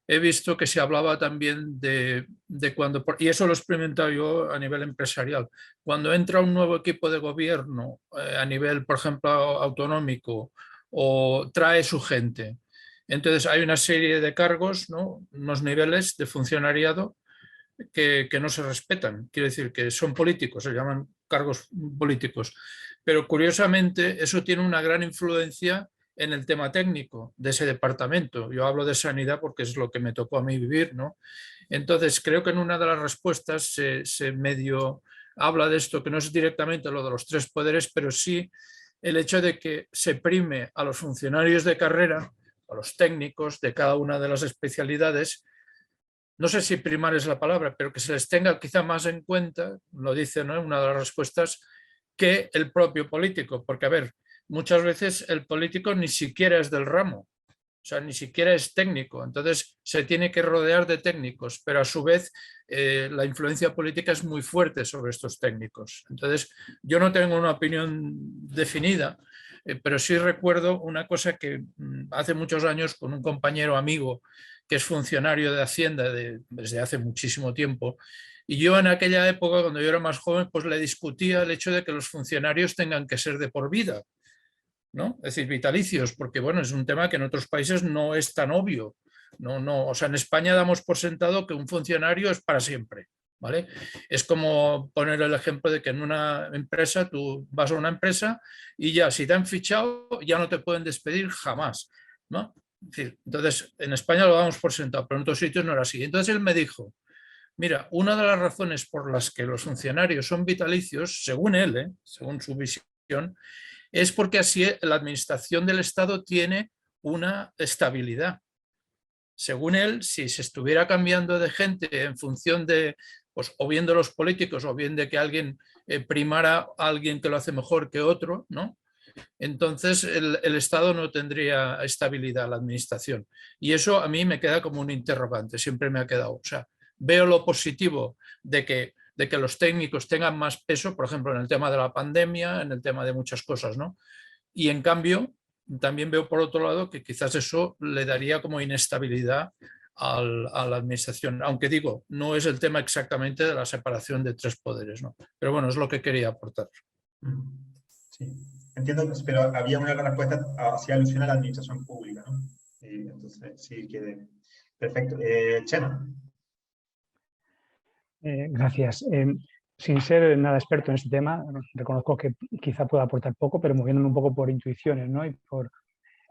he visto que se hablaba también de cuando, y eso lo he experimentado yo a nivel empresarial, cuando entra un nuevo equipo de gobierno a nivel, por ejemplo, autonómico, o trae su gente. Entonces hay una serie de cargos, ¿no?, unos niveles de funcionariado que no se respetan. Quiero decir que son políticos, se llaman cargos políticos. Pero curiosamente eso tiene una gran influencia en el tema técnico de ese departamento. Yo hablo de sanidad porque es lo que me tocó a mí vivir, ¿no? Entonces creo que en una de las respuestas se medio habla de esto, que no es directamente lo de los tres poderes, pero sí el hecho de que se prime a los funcionarios de carrera, a los técnicos de cada una de las especialidades, no sé si primar es la palabra, pero que se les tenga quizá más en cuenta, lo dice, ¿no?, una de las respuestas, que el propio político. Porque, a ver, muchas veces el político ni siquiera es del ramo, o sea, ni siquiera es técnico. Entonces se tiene que rodear de técnicos, pero a su vez la influencia política es muy fuerte sobre estos técnicos. Entonces yo no tengo una opinión definida, pero sí recuerdo una cosa que hace muchos años con un compañero amigo que es funcionario de Hacienda desde hace muchísimo tiempo, y yo en aquella época, cuando yo era más joven, pues le discutía el hecho de que los funcionarios tengan que ser de por vida, ¿no? Es decir, vitalicios, porque bueno, es un tema que en otros países no es tan obvio. O sea, en España damos por sentado que un funcionario es para siempre, ¿vale? Es como poner el ejemplo de que en una empresa, tú vas a una empresa y ya, si te han fichado, ya no te pueden despedir jamás, ¿no? Es decir, entonces, en España lo damos por sentado, pero en otros sitios no era así. Entonces él me dijo, mira, una de las razones por las que los funcionarios son vitalicios, según él, según su visión, es porque así la administración del Estado tiene una estabilidad. Según él, si se estuviera cambiando de gente en función de, pues, o bien de los políticos, o bien de que alguien primara a alguien que lo hace mejor que otro, ¿no?, entonces el Estado no tendría estabilidad, la administración. Y eso a mí me queda como un interrogante, siempre me ha quedado. O sea, veo lo positivo de que los técnicos tengan más peso, por ejemplo, en el tema de la pandemia, en el tema de muchas cosas, ¿no? Y en cambio, también veo por otro lado que quizás eso le daría como inestabilidad a la administración, aunque digo, no es el tema exactamente de la separación de 3 poderes, ¿no? Pero bueno, es lo que quería aportar. Sí, entiendo, pero había una respuesta hacia alusión a la administración pública, ¿no? Entonces, sí, quede perfecto. Chema. Gracias. Sin ser nada experto en este tema, reconozco que quizá pueda aportar poco, pero moviéndome un poco por intuiciones, ¿no? Y por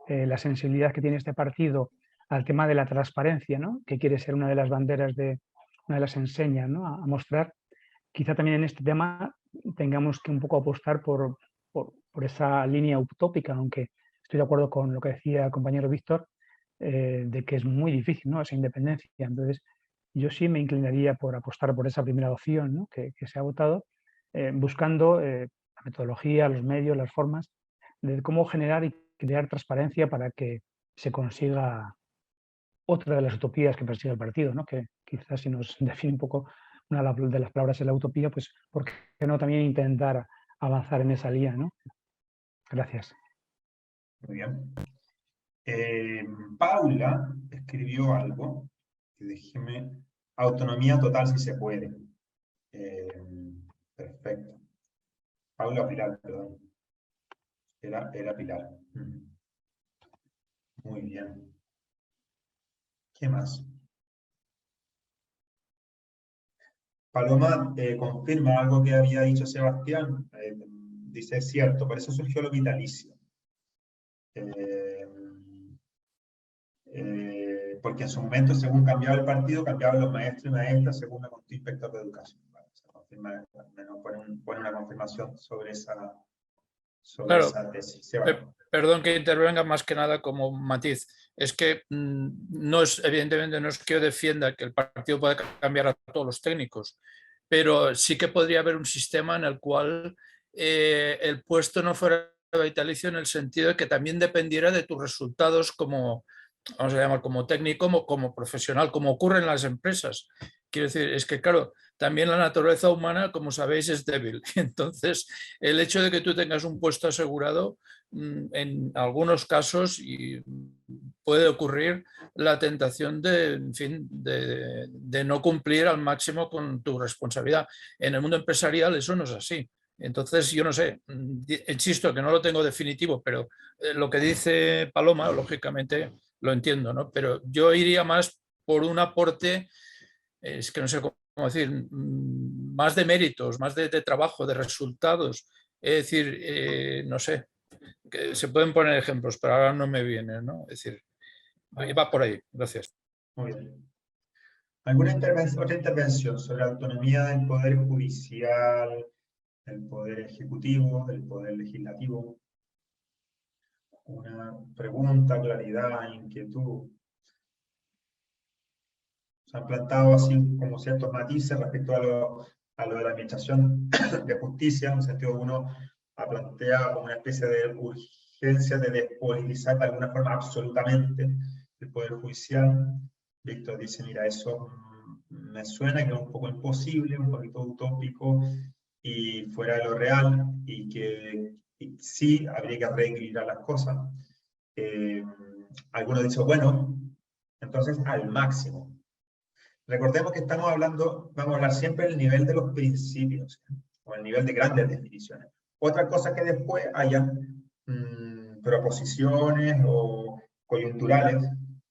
la sensibilidad que tiene este partido al tema de la transparencia, ¿no? Que quiere ser una de las banderas, una de las enseñas, ¿no? A mostrar. Quizá también en este tema tengamos que un poco apostar por esa línea utópica, aunque estoy de acuerdo con lo que decía el compañero Víctor, de que es muy difícil, ¿no? Esa independencia. Entonces, yo sí me inclinaría por apostar por esa primera opción, ¿no? que se ha votado, buscando la metodología, los medios, las formas de cómo generar y crear transparencia para que se consiga otra de las utopías que persigue el partido, ¿no? Que quizás si nos define un poco una de las palabras es la utopía, pues ¿por qué no también intentar avanzar en esa línea, ¿no? Gracias. Muy bien. Paula escribió algo, que déjeme, autonomía total si se puede. Perfecto. Paula Pilar, perdón. Era Pilar. Muy bien. ¿Qué más? Paloma confirma algo que había dicho Sebastián. Dice, es cierto, por eso surgió lo vitalicio. Porque en su momento, según cambiaba el partido, cambiaban los maestros y maestras según me contó inspector de educación. Vale, se confirma, al menos pone una confirmación sobre esa tesis. Perdón que intervenga más que nada como matiz. Es que evidentemente no es que yo defienda que el partido pueda cambiar a todos los técnicos, pero sí que podría haber un sistema en el cual el puesto no fuera vitalicio en el sentido de que también dependiera de tus resultados como, vamos a llamar, como técnico, como profesional, como ocurre en las empresas. Quiero decir, es que claro, también la naturaleza humana, como sabéis, es débil. Entonces, el hecho de que tú tengas un puesto asegurado, en algunos casos puede ocurrir la tentación en fin, de no cumplir al máximo con tu responsabilidad. En el mundo empresarial eso no es así. Entonces, yo no sé, insisto que no lo tengo definitivo, pero lo que dice Paloma, lógicamente lo entiendo, ¿no? Pero yo iría más por un aporte, es que no sé cómo decir, más de méritos, más de trabajo, de resultados. Es decir, no sé, que se pueden poner ejemplos, pero ahora no me vienen, ¿no? Es decir, va por ahí. Gracias. Muy bien. ¿Alguna otra intervención sobre la autonomía del Poder Judicial, del Poder Ejecutivo, del Poder Legislativo? Una pregunta, claridad, inquietud. Se han plantado así como ciertos matices respecto a lo de la administración de justicia, en el sentido que uno ha planteado como una especie de urgencia de despolitizar de alguna forma absolutamente el Poder Judicial. Víctor dice, mira, eso me suena que es un poco imposible, un poquito utópico y fuera de lo real, y que sí habría que reequilibrar las cosas. Algunos dicen, bueno, entonces al máximo. Recordemos que estamos hablando, vamos a hablar siempre del nivel de los principios, o el nivel de grandes definiciones. Otra cosa que después haya proposiciones o coyunturales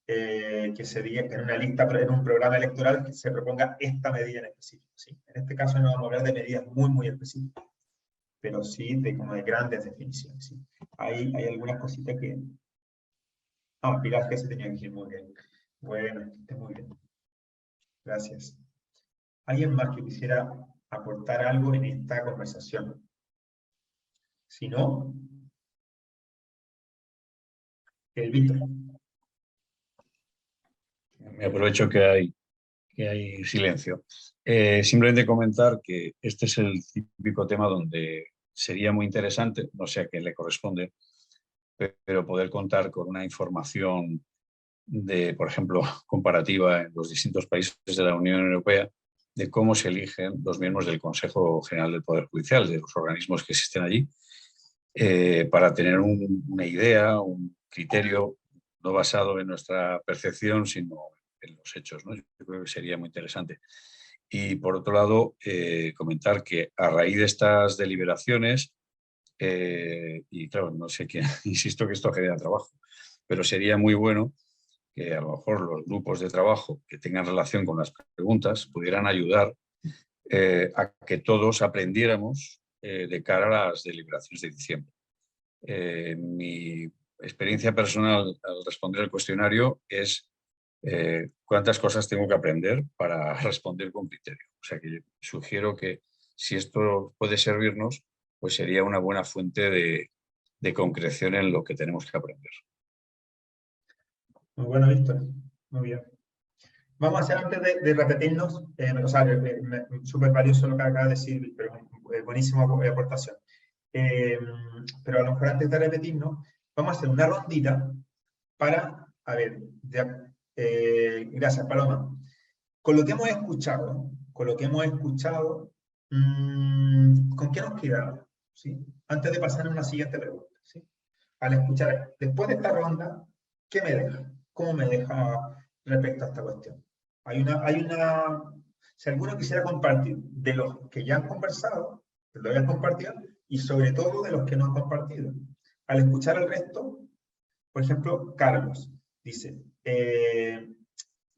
que se diga que en una lista, en un programa electoral, que se proponga esta medida en específico. ¿Sí? En este caso no vamos a hablar de medidas muy, muy específicas, pero sí como de grandes definiciones. ¿Sí? Hay algunas cositas que... Ah, Pilar, que se tenía que ir muy bien. Bueno, esté muy bien. Gracias. ¿Alguien más que quisiera aportar algo en esta conversación? Si no, el Víctor. Me aprovecho que hay silencio. Simplemente comentar que este es el típico tema donde sería muy interesante, no sé a quién le corresponde, pero poder contar con una información por ejemplo, comparativa en los distintos países de la Unión Europea, de cómo se eligen los miembros del Consejo General del Poder Judicial, de los organismos que existen allí, para tener una idea, un criterio no basado en nuestra percepción, sino en los hechos, ¿no? Yo creo que sería muy interesante. Y por otro lado, comentar que a raíz de estas deliberaciones, y claro, no sé quién, insisto que esto genera trabajo, pero sería muy bueno que a lo mejor los grupos de trabajo que tengan relación con las preguntas pudieran ayudar a que todos aprendiéramos de cara a las deliberaciones de diciembre. Mi experiencia personal al responder el cuestionario es cuántas cosas tengo que aprender para responder con criterio. O sea que sugiero que si esto puede servirnos, pues sería una buena fuente de concreción en lo que tenemos que aprender. Muy bueno, Víctor. Muy bien. Vamos a hacer antes de repetirnos, o sea, súper valioso lo que acaba de decir, pero buenísima aportación. Pero a lo mejor antes de repetirnos, vamos a hacer una rondita para, a ver, gracias Paloma. Con lo que hemos escuchado, ¿con qué nos quedamos? ¿Sí? Antes de pasar a una siguiente pregunta, ¿sí? Al escuchar, después de esta ronda, ¿qué me deja? ¿Cómo me deja respecto a esta cuestión? Si alguno quisiera compartir de los que ya han conversado, lo habían compartido, y sobre todo de los que no han compartido. Al escuchar al resto, por ejemplo, Carlos dice,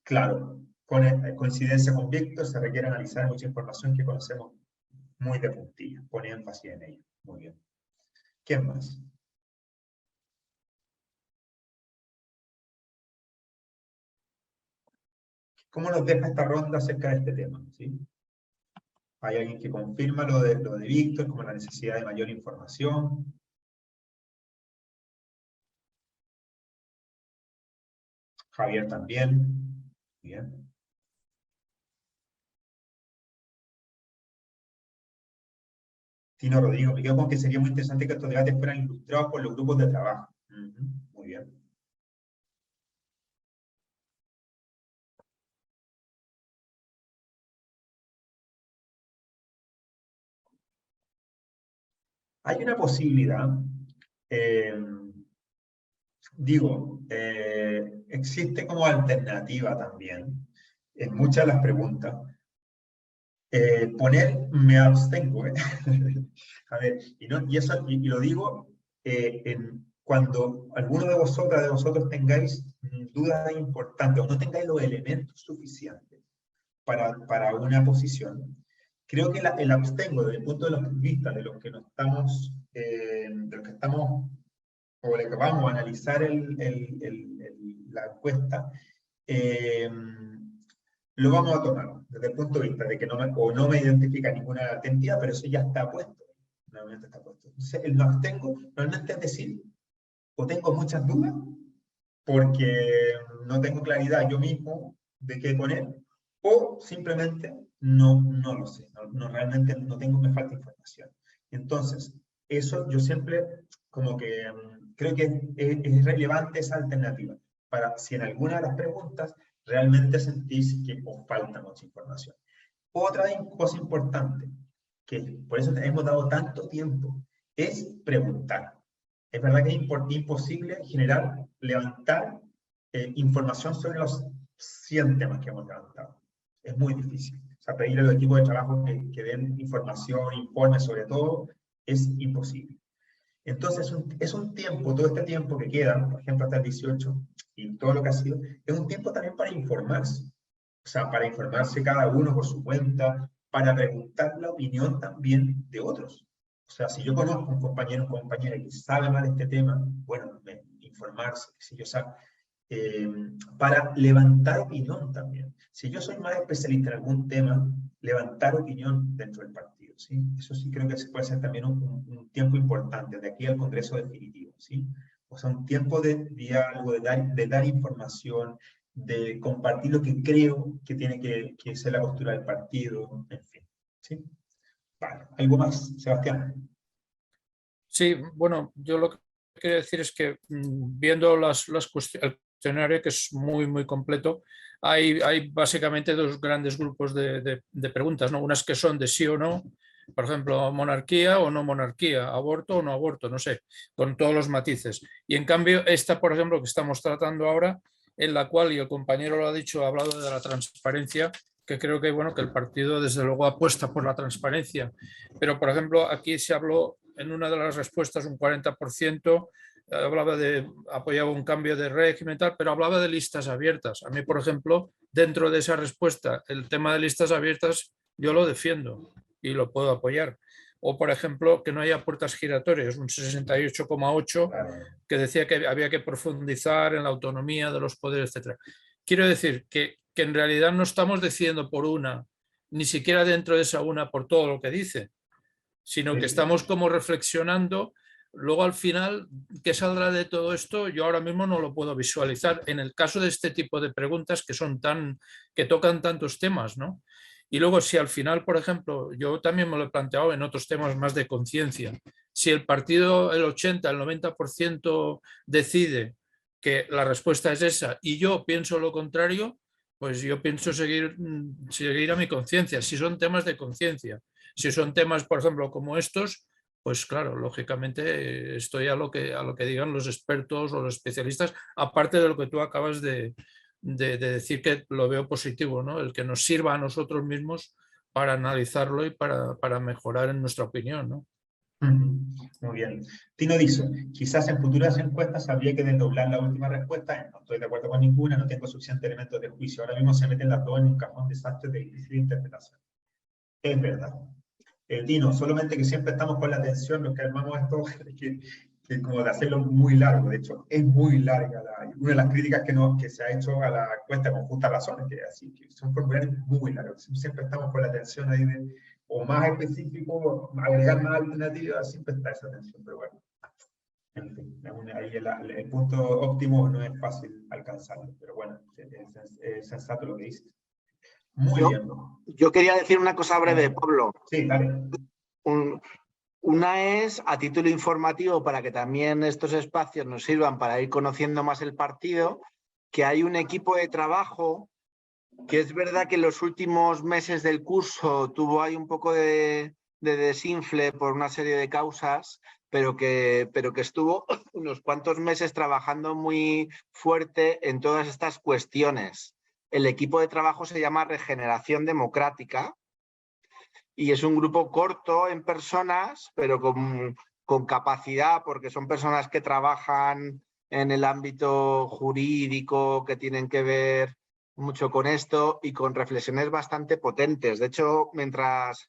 claro, pone coincidencia con Víctor, se requiere analizar mucha información que conocemos muy de puntilla, pone énfasis en ella. Muy bien. ¿Quién más? ¿Cómo nos deja esta ronda acerca de este tema? ¿Sí? ¿Hay alguien que confirma lo de Víctor, como la necesidad de mayor información? Javier también. Bien. Tino Rodrigo, me quedo con que sería muy interesante que estos debates fueran ilustrados por los grupos de trabajo. Muy bien. Hay una posibilidad, existe como alternativa también, en muchas de las preguntas, poner me abstengo. A ver, y lo digo cuando alguno de vosotros tengáis dudas importantes o no tengáis los elementos suficientes para una posición. Creo que el abstengo desde el punto de vista de los que no estamos, o de que vamos a analizar la encuesta, lo vamos a tomar desde el punto de vista de que no me identifica ninguna identidad, pero eso ya está puesto. Normalmente está puesto. Entonces, el no abstengo normalmente es decir, o tengo muchas dudas, porque no tengo claridad yo mismo de qué poner, o simplemente no lo sé, realmente no tengo, me falta información. Entonces, eso yo siempre como que creo que es relevante esa alternativa, para si en alguna de las preguntas realmente sentís que os falta mucha información. Otra cosa importante, que por eso hemos dado tanto tiempo, es preguntar. Es verdad que es imposible levantar información sobre los 100 temas que hemos levantado. Es muy difícil. O sea, pedir a los equipos de trabajo que den información, informes sobre todo, es imposible. Entonces, es un tiempo, todo este tiempo que queda, por ejemplo, hasta el 18, y todo lo que ha sido, es un tiempo también para informarse. O sea, para informarse cada uno por su cuenta, para preguntar la opinión también de otros. O sea, si yo conozco un compañero o compañera que sabe más de este tema, bueno, informarse, si yo sé, para levantar opinión también. Si yo soy más especialista en algún tema, levantar opinión dentro del partido, ¿sí? Eso sí creo que puede ser también un tiempo importante, de aquí al Congreso definitivo, ¿sí? O sea, un tiempo de diálogo, de dar información, de compartir lo que creo que tiene que ser la postura del partido, en fin, ¿sí? Vale, ¿algo más, Sebastián? Sí, bueno, yo lo que quiero decir es que viendo las cuestiones, el cuestionario, que es muy, muy completo, hay básicamente dos grandes grupos de preguntas, ¿no? Unas que son de sí o no, Por ejemplo, monarquía o no monarquía, aborto o no aborto, no sé, con todos los matices. Y en cambio, esta, por ejemplo, que estamos tratando ahora, en la cual, y el compañero lo ha dicho, ha hablado de la transparencia, que creo que, bueno, que el partido desde luego apuesta por la transparencia. Pero, por ejemplo, aquí se habló en una de las respuestas un 40%, hablaba de, apoyaba un cambio de régimen y tal, pero hablaba de listas abiertas. A mí, por ejemplo, dentro de esa respuesta, el tema de listas abiertas, yo lo defiendo y lo puedo apoyar. O, por ejemplo, que no haya puertas giratorias, un 68,8 que decía que había que profundizar en la autonomía de los poderes, etc. Quiero decir que en realidad no estamos decidiendo por una, ni siquiera dentro de esa una por todo lo que dice, sino que estamos como reflexionando. Luego, al final, ¿qué saldrá de todo esto? Yo ahora mismo no lo puedo visualizar en el caso de este tipo de preguntas que tocan tantos temas, ¿no? Y luego, si al final, por ejemplo, yo también me lo he planteado en otros temas más de conciencia, si el partido, el 80, el 90% decide que la respuesta es esa y yo pienso lo contrario, pues yo pienso seguir a mi conciencia, si son temas de conciencia. Si son temas, por ejemplo, como estos, pues claro, lógicamente estoy a lo que digan los expertos o los especialistas, aparte de lo que tú acabas de decir, que lo veo positivo, ¿no? El que nos sirva a nosotros mismos para analizarlo y para mejorar en nuestra opinión, ¿no? Muy bien. Tino dice, quizás en futuras encuestas habría que desdoblar la última respuesta. No estoy de acuerdo con ninguna, no tengo suficientes elementos de juicio. Ahora mismo se meten las dos en un cajón desastre de difícil interpretación. Es verdad. Tino, solamente que siempre estamos con la atención, los que armamos esto, que como de hacerlo muy largo. De hecho, es muy larga. Una de las críticas que se ha hecho a la encuesta con justas razones, que son formularios muy largos. Siempre estamos con la atención ahí de, o más específico, agregar más alternativas, siempre está esa tensión, pero bueno. En fin, ahí el punto óptimo no es fácil alcanzarlo, pero bueno, es sensato lo que dices. Muy bien. Yo quería decir una cosa breve, Pablo. Sí, dale. Una es a título informativo, para que también estos espacios nos sirvan para ir conociendo más el partido, que hay un equipo de trabajo que es verdad que en los últimos meses del curso tuvo ahí un poco de desinfle por una serie de causas, pero que estuvo unos cuantos meses trabajando muy fuerte en todas estas cuestiones. El equipo de trabajo se llama Regeneración Democrática y es un grupo corto en personas, pero con capacidad, porque son personas que trabajan en el ámbito jurídico, que tienen que ver mucho con esto y con reflexiones bastante potentes. De hecho, mientras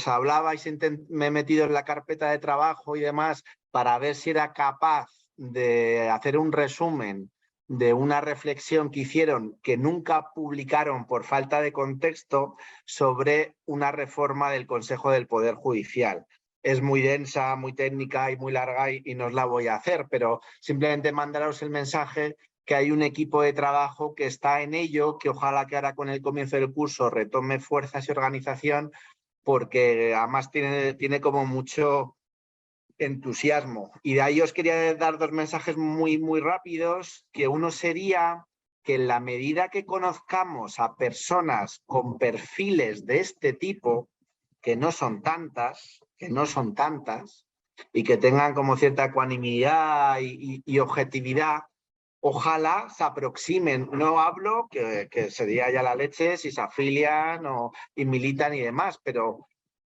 hablabais, me he metido en la carpeta de trabajo y demás para ver si era capaz de hacer un resumen de una reflexión que hicieron, que nunca publicaron por falta de contexto, sobre una reforma del Consejo del Poder Judicial. Es muy densa, muy técnica y muy larga y no os la voy a hacer, pero simplemente mandaros el mensaje que hay un equipo de trabajo que está en ello, que ojalá que ahora con el comienzo del curso retome fuerzas y organización, porque además tiene como mucho entusiasmo. Y de ahí os quería dar dos mensajes muy, muy rápidos, que uno sería que en la medida que conozcamos a personas con perfiles de este tipo, que no son tantas, y que tengan como cierta ecuanimidad y objetividad, ojalá se aproximen. No hablo que sería ya la leche si se afilian y militan y demás, pero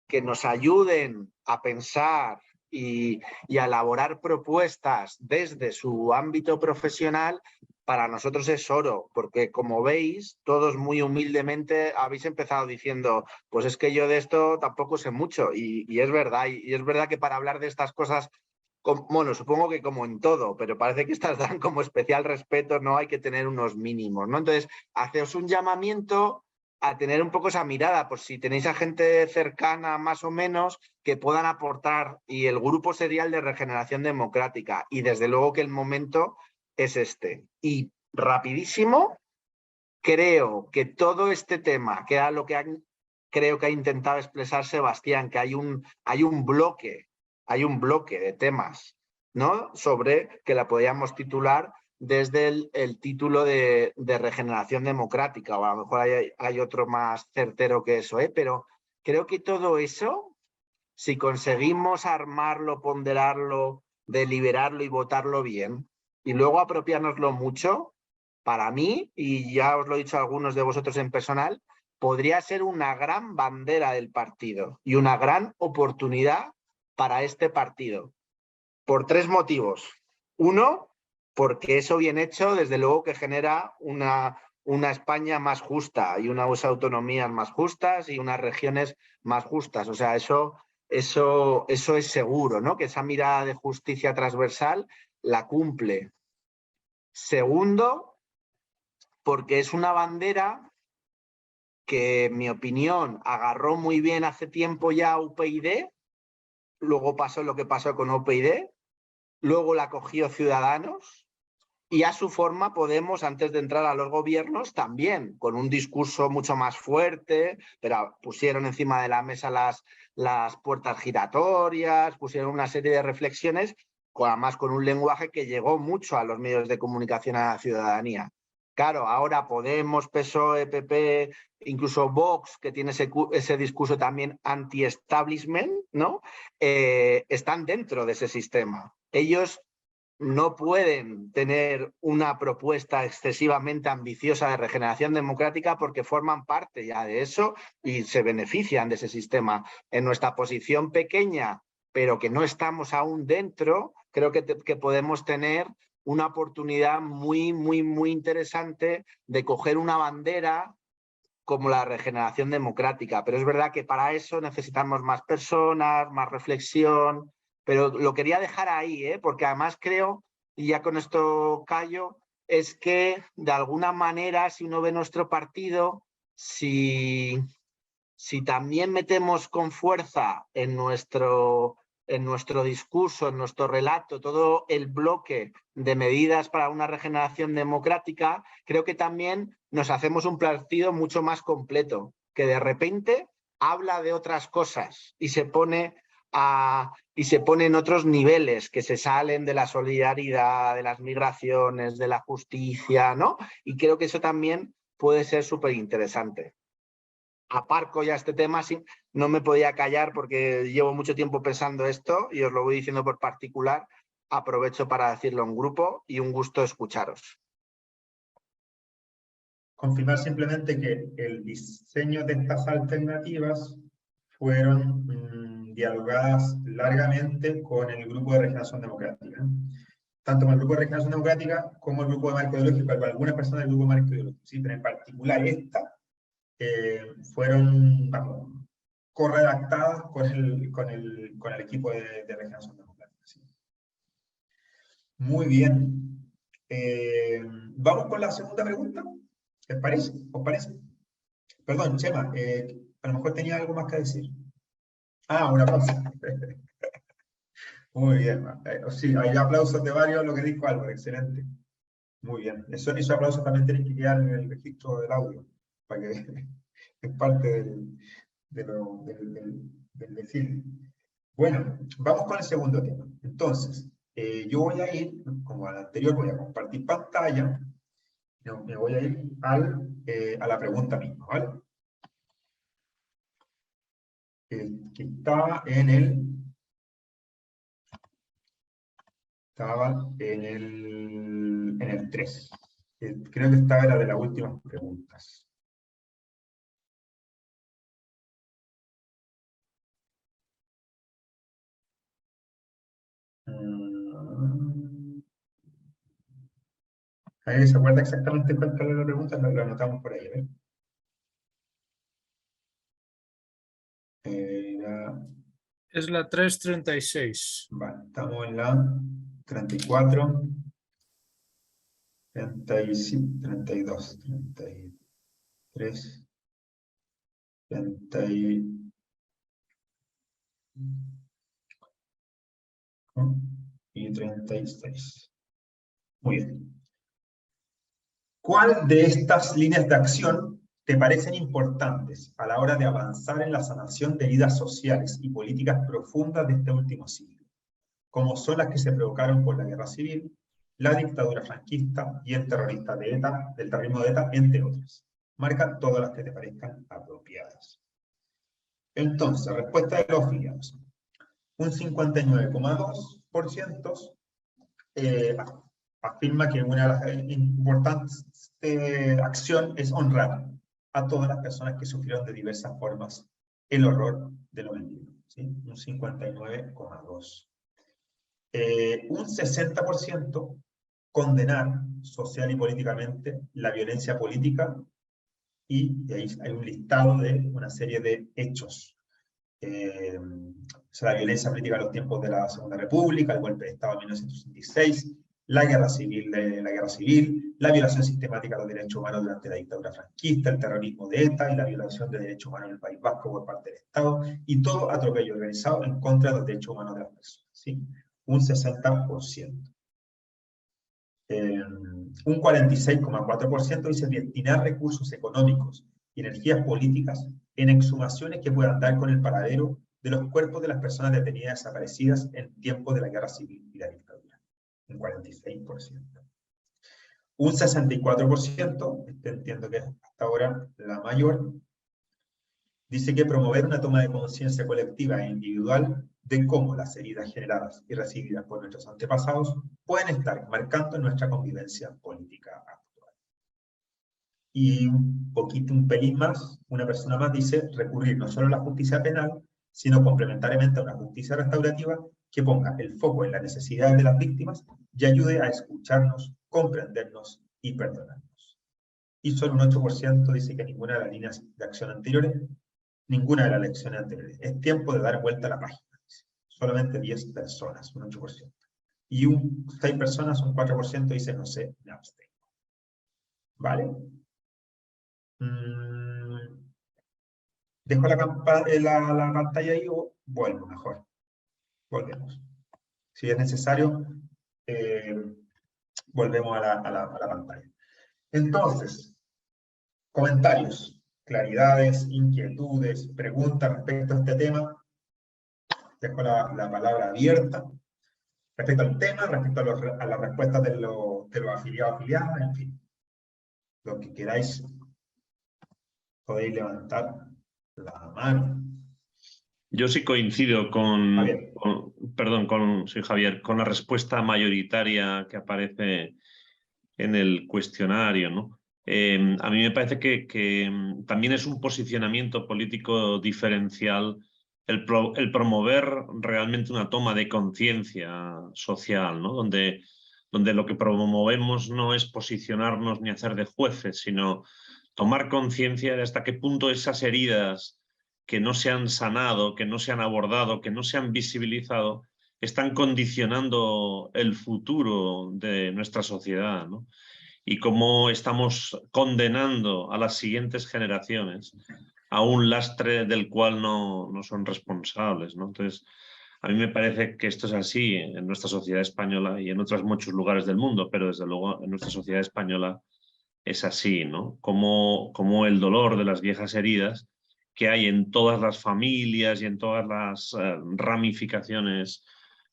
que nos ayuden a pensar y a elaborar propuestas desde su ámbito profesional. Para nosotros es oro, porque como veis, todos muy humildemente habéis empezado diciendo, pues es que yo de esto tampoco sé mucho, y es verdad, y es verdad que para hablar de estas cosas, bueno, supongo que como en todo, pero parece que estas dan como especial respeto, no hay que tener unos mínimos, ¿no? Entonces, haceos un llamamiento a tener un poco esa mirada, por si tenéis a gente cercana más o menos que puedan aportar, y el grupo sería el de Regeneración Democrática, y desde luego que el momento es este. Y rapidísimo, creo que todo este tema, que era lo que creo que ha intentado expresar Sebastián, que hay un bloque de temas, ¿no?, sobre que la podríamos titular desde el título de Regeneración Democrática, o a lo mejor hay otro más certero que eso, pero creo que todo eso si conseguimos armarlo, ponderarlo, deliberarlo y votarlo bien, y luego apropiárnoslo mucho, para mí, y ya os lo he dicho a algunos de vosotros en personal, podría ser una gran bandera del partido y una gran oportunidad para este partido. Por 3 motivos. Uno, porque eso bien hecho, desde luego que genera una España más justa y unas autonomías más justas y unas regiones más justas. O sea, eso es seguro, ¿no? Que esa mirada de justicia transversal la cumple. Segundo, porque es una bandera que, en mi opinión, agarró muy bien hace tiempo ya UPyD, luego pasó lo que pasó con UPyD, luego la cogió Ciudadanos, y a su forma Podemos, antes de entrar a los gobiernos, también, con un discurso mucho más fuerte, pero pusieron encima de la mesa las puertas giratorias, pusieron una serie de reflexiones, además con un lenguaje que llegó mucho a los medios de comunicación, a la ciudadanía. Claro, ahora Podemos, PSOE, PP, incluso Vox, que tiene ese discurso también anti-establishment, ¿no? Están dentro de ese sistema. Ellos no pueden tener una propuesta excesivamente ambiciosa de regeneración democrática porque forman parte ya de eso y se benefician de ese sistema. En nuestra posición pequeña, pero que no estamos aún dentro, creo que podemos tener una oportunidad muy interesante de coger una bandera como la regeneración democrática. Pero es verdad que para eso necesitamos más personas, más reflexión, pero lo quería dejar ahí, porque además creo, y ya con esto callo, es que de alguna manera, si uno ve nuestro partido, si también metemos con fuerza en nuestro discurso, en nuestro relato, todo el bloque de medidas para una regeneración democrática, creo que también nos hacemos un partido mucho más completo, que de repente habla de otras cosas y se pone en otros niveles que se salen de la solidaridad, de las migraciones, de la justicia, ¿no? Y creo que eso también puede ser súper interesante. Aparco ya este tema, no me podía callar porque llevo mucho tiempo pensando esto y os lo voy diciendo por particular. Aprovecho para decirlo en grupo y un gusto escucharos. Confirmar simplemente que el diseño de estas alternativas fueron dialogadas largamente con el Grupo de Regeneración Democrática. Tanto con el Grupo de Regeneración Democrática como el Grupo de Marco Ideológico, con algunas personas del Grupo de Marco Ideológico, ¿sí? Pero en particular esta, fueron, corredactadas con el equipo de Regeneración Democrática. ¿Sí? Muy bien. Vamos con la segunda pregunta. ¿Les parece? ¿Os parece? Perdón, Chema, a lo mejor tenía algo más que decir. Un aplauso. Muy bien. Sí, hay aplausos de varios, lo que dijo Álvaro, excelente. Muy bien. Esos aplausos también tienen que quedar en el registro del audio, para que es parte del desfile. Bueno, vamos con el segundo tema. Entonces, yo voy a ir, como al anterior, voy a compartir pantalla. Me voy a ir a la pregunta misma, ¿vale? Que estaba en el 3. Creo que esta era de las últimas preguntas. ¿Alguien se acuerda exactamente cuál era la pregunta? Lo anotamos por ahí, ¿eh? Es la 336. Vale, estamos en la 34, 35, 32, 33, 30 y 36. Muy bien. ¿Cuál de estas líneas de acción te parecen importantes a la hora de avanzar en la sanación de heridas sociales y políticas profundas de este último siglo, como son las que se provocaron por la guerra civil, la dictadura franquista y el terrorismo de ETA, entre otras? Marca todas las que te parezcan apropiadas. Entonces, respuesta de los afiliados. Un 59,2% afirma que una de las importantes acciones es honrar a todas las personas que sufrieron de diversas formas el horror de lo vendido, ¿sí? Un 59,2%. Un 60% condenar social y políticamente la violencia política, y ahí hay un listado de una serie de hechos. La violencia política en los tiempos de la Segunda República, el golpe de Estado de 1966, la guerra civil, la violación sistemática de los derechos humanos durante la dictadura franquista, el terrorismo de ETA y la violación de derechos humanos en el País Vasco por parte del Estado, y todo atropello organizado en contra de los derechos humanos de las personas, ¿sí? Un 60%. Un 46,4% dice destinar recursos económicos y energías políticas en exhumaciones que puedan dar con el paradero de los cuerpos de las personas detenidas y desaparecidas en tiempos de la guerra civil y la dictadura. Un 46%. Un 64%, entiendo que es hasta ahora la mayor, dice que promover una toma de conciencia colectiva e individual de cómo las heridas generadas y recibidas por nuestros antepasados pueden estar marcando nuestra convivencia política actual. Y un pelín más, una persona más dice recurrir no solo a la justicia penal, sino complementariamente a una justicia restaurativa que ponga el foco en las necesidades de las víctimas y ayude a escucharnos, comprendernos y perdonarnos. Y solo un 8% dice que ninguna de las líneas de acción anteriores, ninguna de las lecciones anteriores. Es tiempo de dar vuelta a la página. Solamente 10 personas, un 8%. Y 6 personas, un 4% dice no sé, me abstengo. ¿Vale? ¿Dejo la pantalla ahí o vuelvo mejor? Volvemos. Si es necesario, volvemos a la pantalla. Entonces, comentarios, claridades, inquietudes, preguntas respecto a este tema. Dejo la palabra abierta. Respecto al tema, respecto a las respuestas de los afiliados, afiliadas, en fin. Lo que queráis, podéis levantar la mano. Yo sí coincido soy Javier, con la respuesta mayoritaria que aparece en el cuestionario, ¿no? A mí me parece que también es un posicionamiento político diferencial el promover realmente una toma de conciencia social, ¿no? Donde lo que promovemos no es posicionarnos ni hacer de jueces, sino tomar conciencia de hasta qué punto esas heridas que no se han sanado, que no se han abordado, que no se han visibilizado, están condicionando el futuro de nuestra sociedad, ¿no? Y cómo estamos condenando a las siguientes generaciones a un lastre del cual no son responsables, ¿no? Entonces, a mí me parece que esto es así en nuestra sociedad española y en otros muchos lugares del mundo, pero desde luego en nuestra sociedad española es así, ¿no? Como el dolor de las viejas heridas que hay en todas las familias y en todas las ramificaciones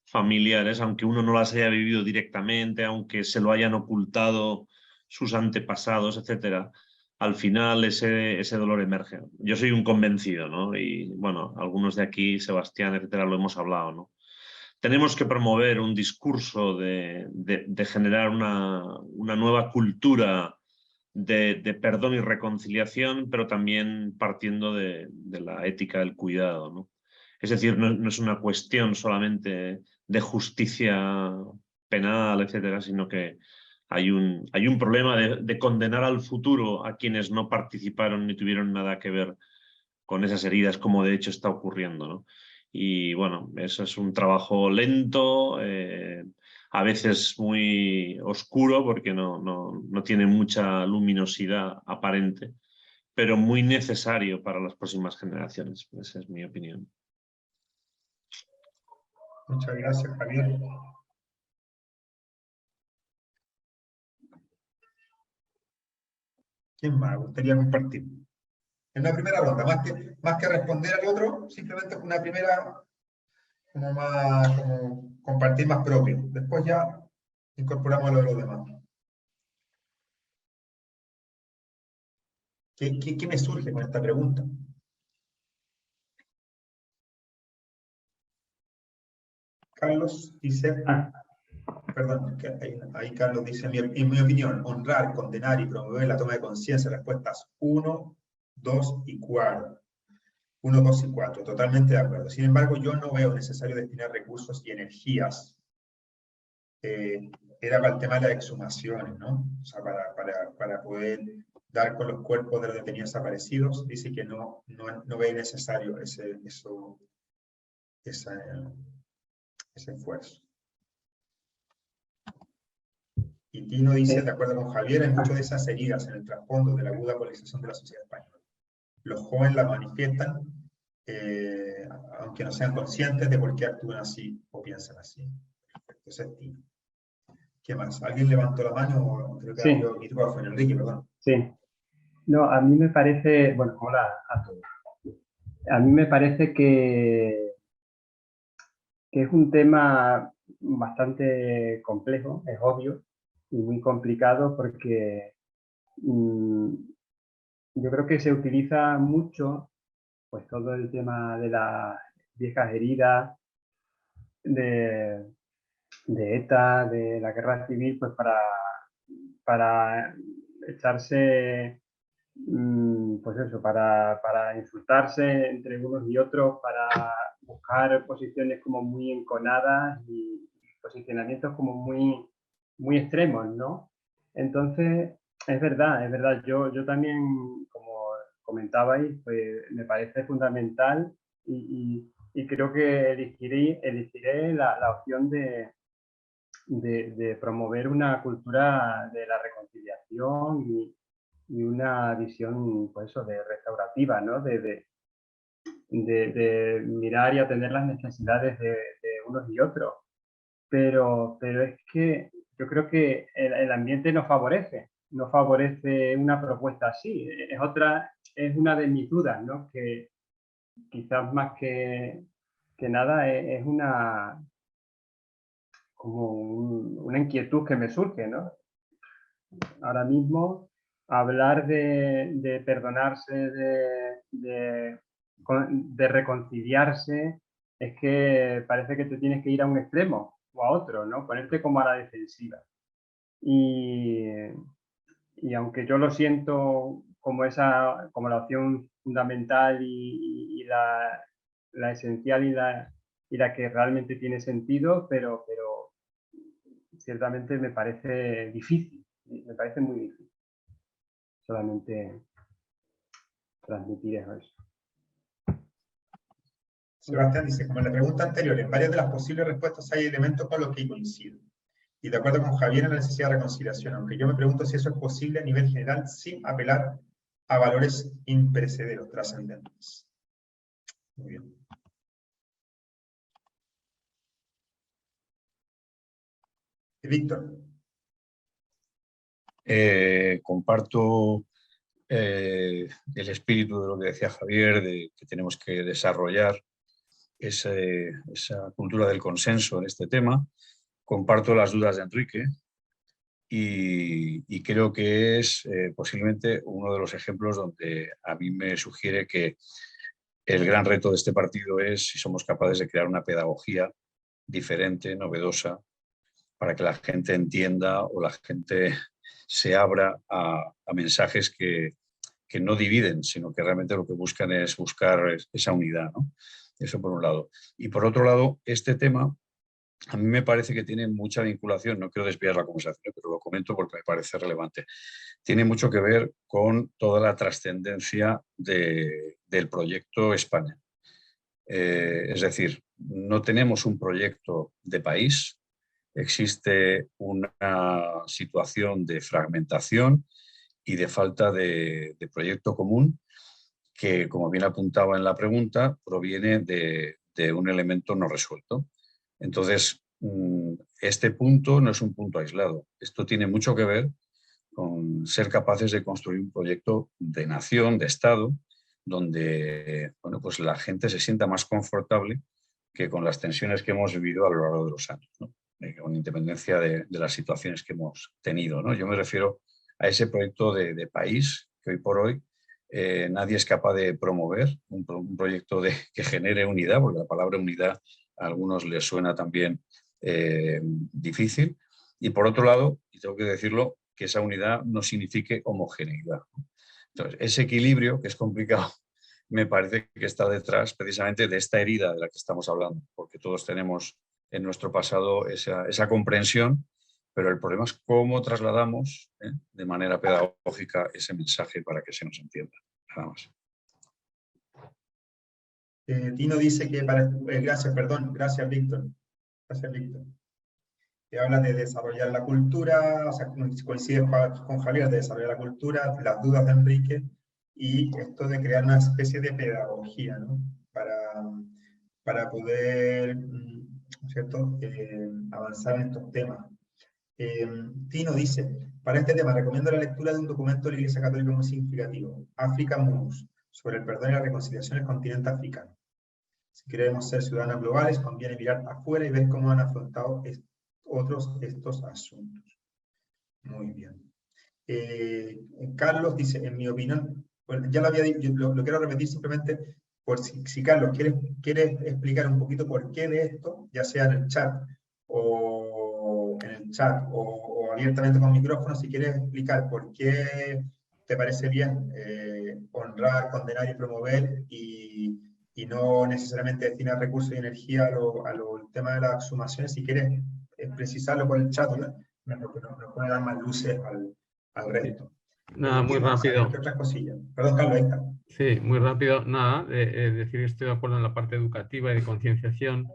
familiares, aunque uno no las haya vivido directamente, aunque se lo hayan ocultado sus antepasados, etcétera, al final ese dolor emerge. Yo soy un convencido, ¿no? Y bueno, algunos de aquí, Sebastián, etcétera, lo hemos hablado, ¿no? Tenemos que promover un discurso de generar una nueva cultura de perdón y reconciliación, pero también partiendo de la ética del cuidado, ¿no? Es decir, no es una cuestión solamente de justicia penal, etcétera, sino que hay un problema de condenar al futuro a quienes no participaron ni tuvieron nada que ver con esas heridas, como de hecho está ocurriendo, ¿no? Y bueno, eso es un trabajo lento, a veces muy oscuro porque no tiene mucha luminosidad aparente, pero muy necesario para las próximas generaciones. Esa es mi opinión. Muchas gracias, Javier. ¿Quién más? Me gustaría compartir. En la primera ronda, más que responder al otro, simplemente una primera, como compartir más propio. Después ya incorporamos lo de los demás. ¿Qué me surge con esta pregunta? Carlos dice, perdón, que ahí Carlos dice, en mi opinión, honrar, condenar y promover la toma de conciencia, respuestas 1, 2 y 4. 1, 2 y 4, totalmente de acuerdo. Sin embargo, yo no veo necesario destinar recursos y energías. Era para el tema de las exhumaciones, ¿no? O sea, para poder dar con los cuerpos de los detenidos desaparecidos, dice que no ve necesario ese esfuerzo. Y Tino dice, de acuerdo con Javier, hay muchas de esas heridas en el trasfondo de la aguda polarización de la sociedad española. Los jóvenes la manifiestan, aunque no sean conscientes de por qué actúan así o piensan así. Perfecto, ese es Tino. ¿Qué más? ¿Alguien levantó la mano? Creo que abrió el micrófono, Enrique, perdón. Sí. No, a mí me parece, bueno, hola a todos. A mí me parece que es un tema bastante complejo, es obvio, y muy complicado porque yo creo que se utiliza mucho pues todo el tema de las viejas heridas de ETA, de la guerra civil, pues para echarse, pues eso, para insultarse entre unos y otros, para buscar posiciones como muy enconadas y posicionamientos como muy extremos, ¿no? Entonces, es verdad, yo también, como comentabais, pues me parece fundamental y creo que elegiré la opción de promover una cultura de la reconciliación y una visión, pues eso, de restaurativa, ¿no? De mirar y atender las necesidades de unos y otros. Pero es que yo creo que el ambiente no favorece una propuesta así. Es una de mis dudas, ¿no? Que quizás más que nada es como una inquietud que me surge, ¿no? Ahora mismo hablar de perdonarse, de reconciliarse, es que parece que te tienes que ir a un extremo o a otro, ¿no? Ponerte como a la defensiva. Y aunque yo lo siento como la opción fundamental y la esencial y la que realmente tiene sentido, pero ciertamente me parece difícil, me parece muy difícil solamente transmitir eso. Sebastián dice, como en la pregunta anterior, en varias de las posibles respuestas hay elementos con los que coincido. Y de acuerdo con Javier en la necesidad de reconciliación, aunque yo me pregunto si eso es posible a nivel general sin apelar a valores imperecederos, trascendentes. Muy bien. Víctor. Comparto el espíritu de lo que decía Javier, de que tenemos que desarrollar esa cultura del consenso en este tema. Comparto las dudas de Enrique y creo que es posiblemente uno de los ejemplos donde a mí me sugiere que el gran reto de este partido es si somos capaces de crear una pedagogía diferente, novedosa, para que la gente entienda o la gente se abra a mensajes que no dividen, sino que realmente lo que buscan es buscar esa unidad, ¿no? Eso por un lado. Y por otro lado, este tema a mí me parece que tiene mucha vinculación, no quiero desviar la conversación, pero lo comento porque me parece relevante. Tiene mucho que ver con toda la trascendencia del proyecto España. Es decir, no tenemos un proyecto de país, existe una situación de fragmentación y de falta de proyecto común que, como bien apuntaba en la pregunta, proviene de un elemento no resuelto. Entonces, este punto no es un punto aislado. Esto tiene mucho que ver con ser capaces de construir un proyecto de nación, de Estado, donde bueno, pues la gente se sienta más confortable que con las tensiones que hemos vivido a lo largo de los años, ¿no? Con independencia de las situaciones que hemos tenido, ¿no? Yo me refiero a ese proyecto de país que hoy por hoy nadie es capaz de promover, un proyecto que genere unidad, porque la palabra unidad a algunos les suena también difícil. Y por otro lado, y tengo que decirlo, que esa unidad no signifique homogeneidad. Entonces, ese equilibrio, que es complicado, me parece que está detrás precisamente de esta herida de la que estamos hablando, porque todos tenemos en nuestro pasado esa comprensión, pero el problema es cómo trasladamos de manera pedagógica ese mensaje para que se nos entienda. Nada más. Tino dice que gracias Víctor. Gracias, Víctor. Que habla de desarrollar la cultura, o sea, coincide con Javier, de desarrollar la cultura, las dudas de Enrique, y esto de crear una especie de pedagogía, ¿no? Para poder, ¿cierto? Avanzar en estos temas. Tino dice, para este tema recomiendo la lectura de un documento de la Iglesia Católica muy significativo, African Moves, sobre el perdón y la reconciliación en el continente africano. Si queremos ser ciudadanos globales, conviene mirar afuera y ver cómo han afrontado otros estos asuntos. Muy bien. Carlos dice, en mi opinión, bueno, ya lo había dicho, lo quiero repetir simplemente por si Carlos quiere explicar un poquito por qué de esto, ya sea en el chat o abiertamente con micrófono, si quieres explicar por qué te parece bien honrar, condenar y promover y no necesariamente destinar recursos y energía al tema de las exhumaciones, si quieres precisarlo por el chat, ¿no? Nos puede dar más luces al resto. Nada, muy rápido. ¿Qué otras cosillas? Perdón, Carlos, ahí está. Sí, muy rápido. Nada, decir que estoy de acuerdo en la parte educativa y de concienciación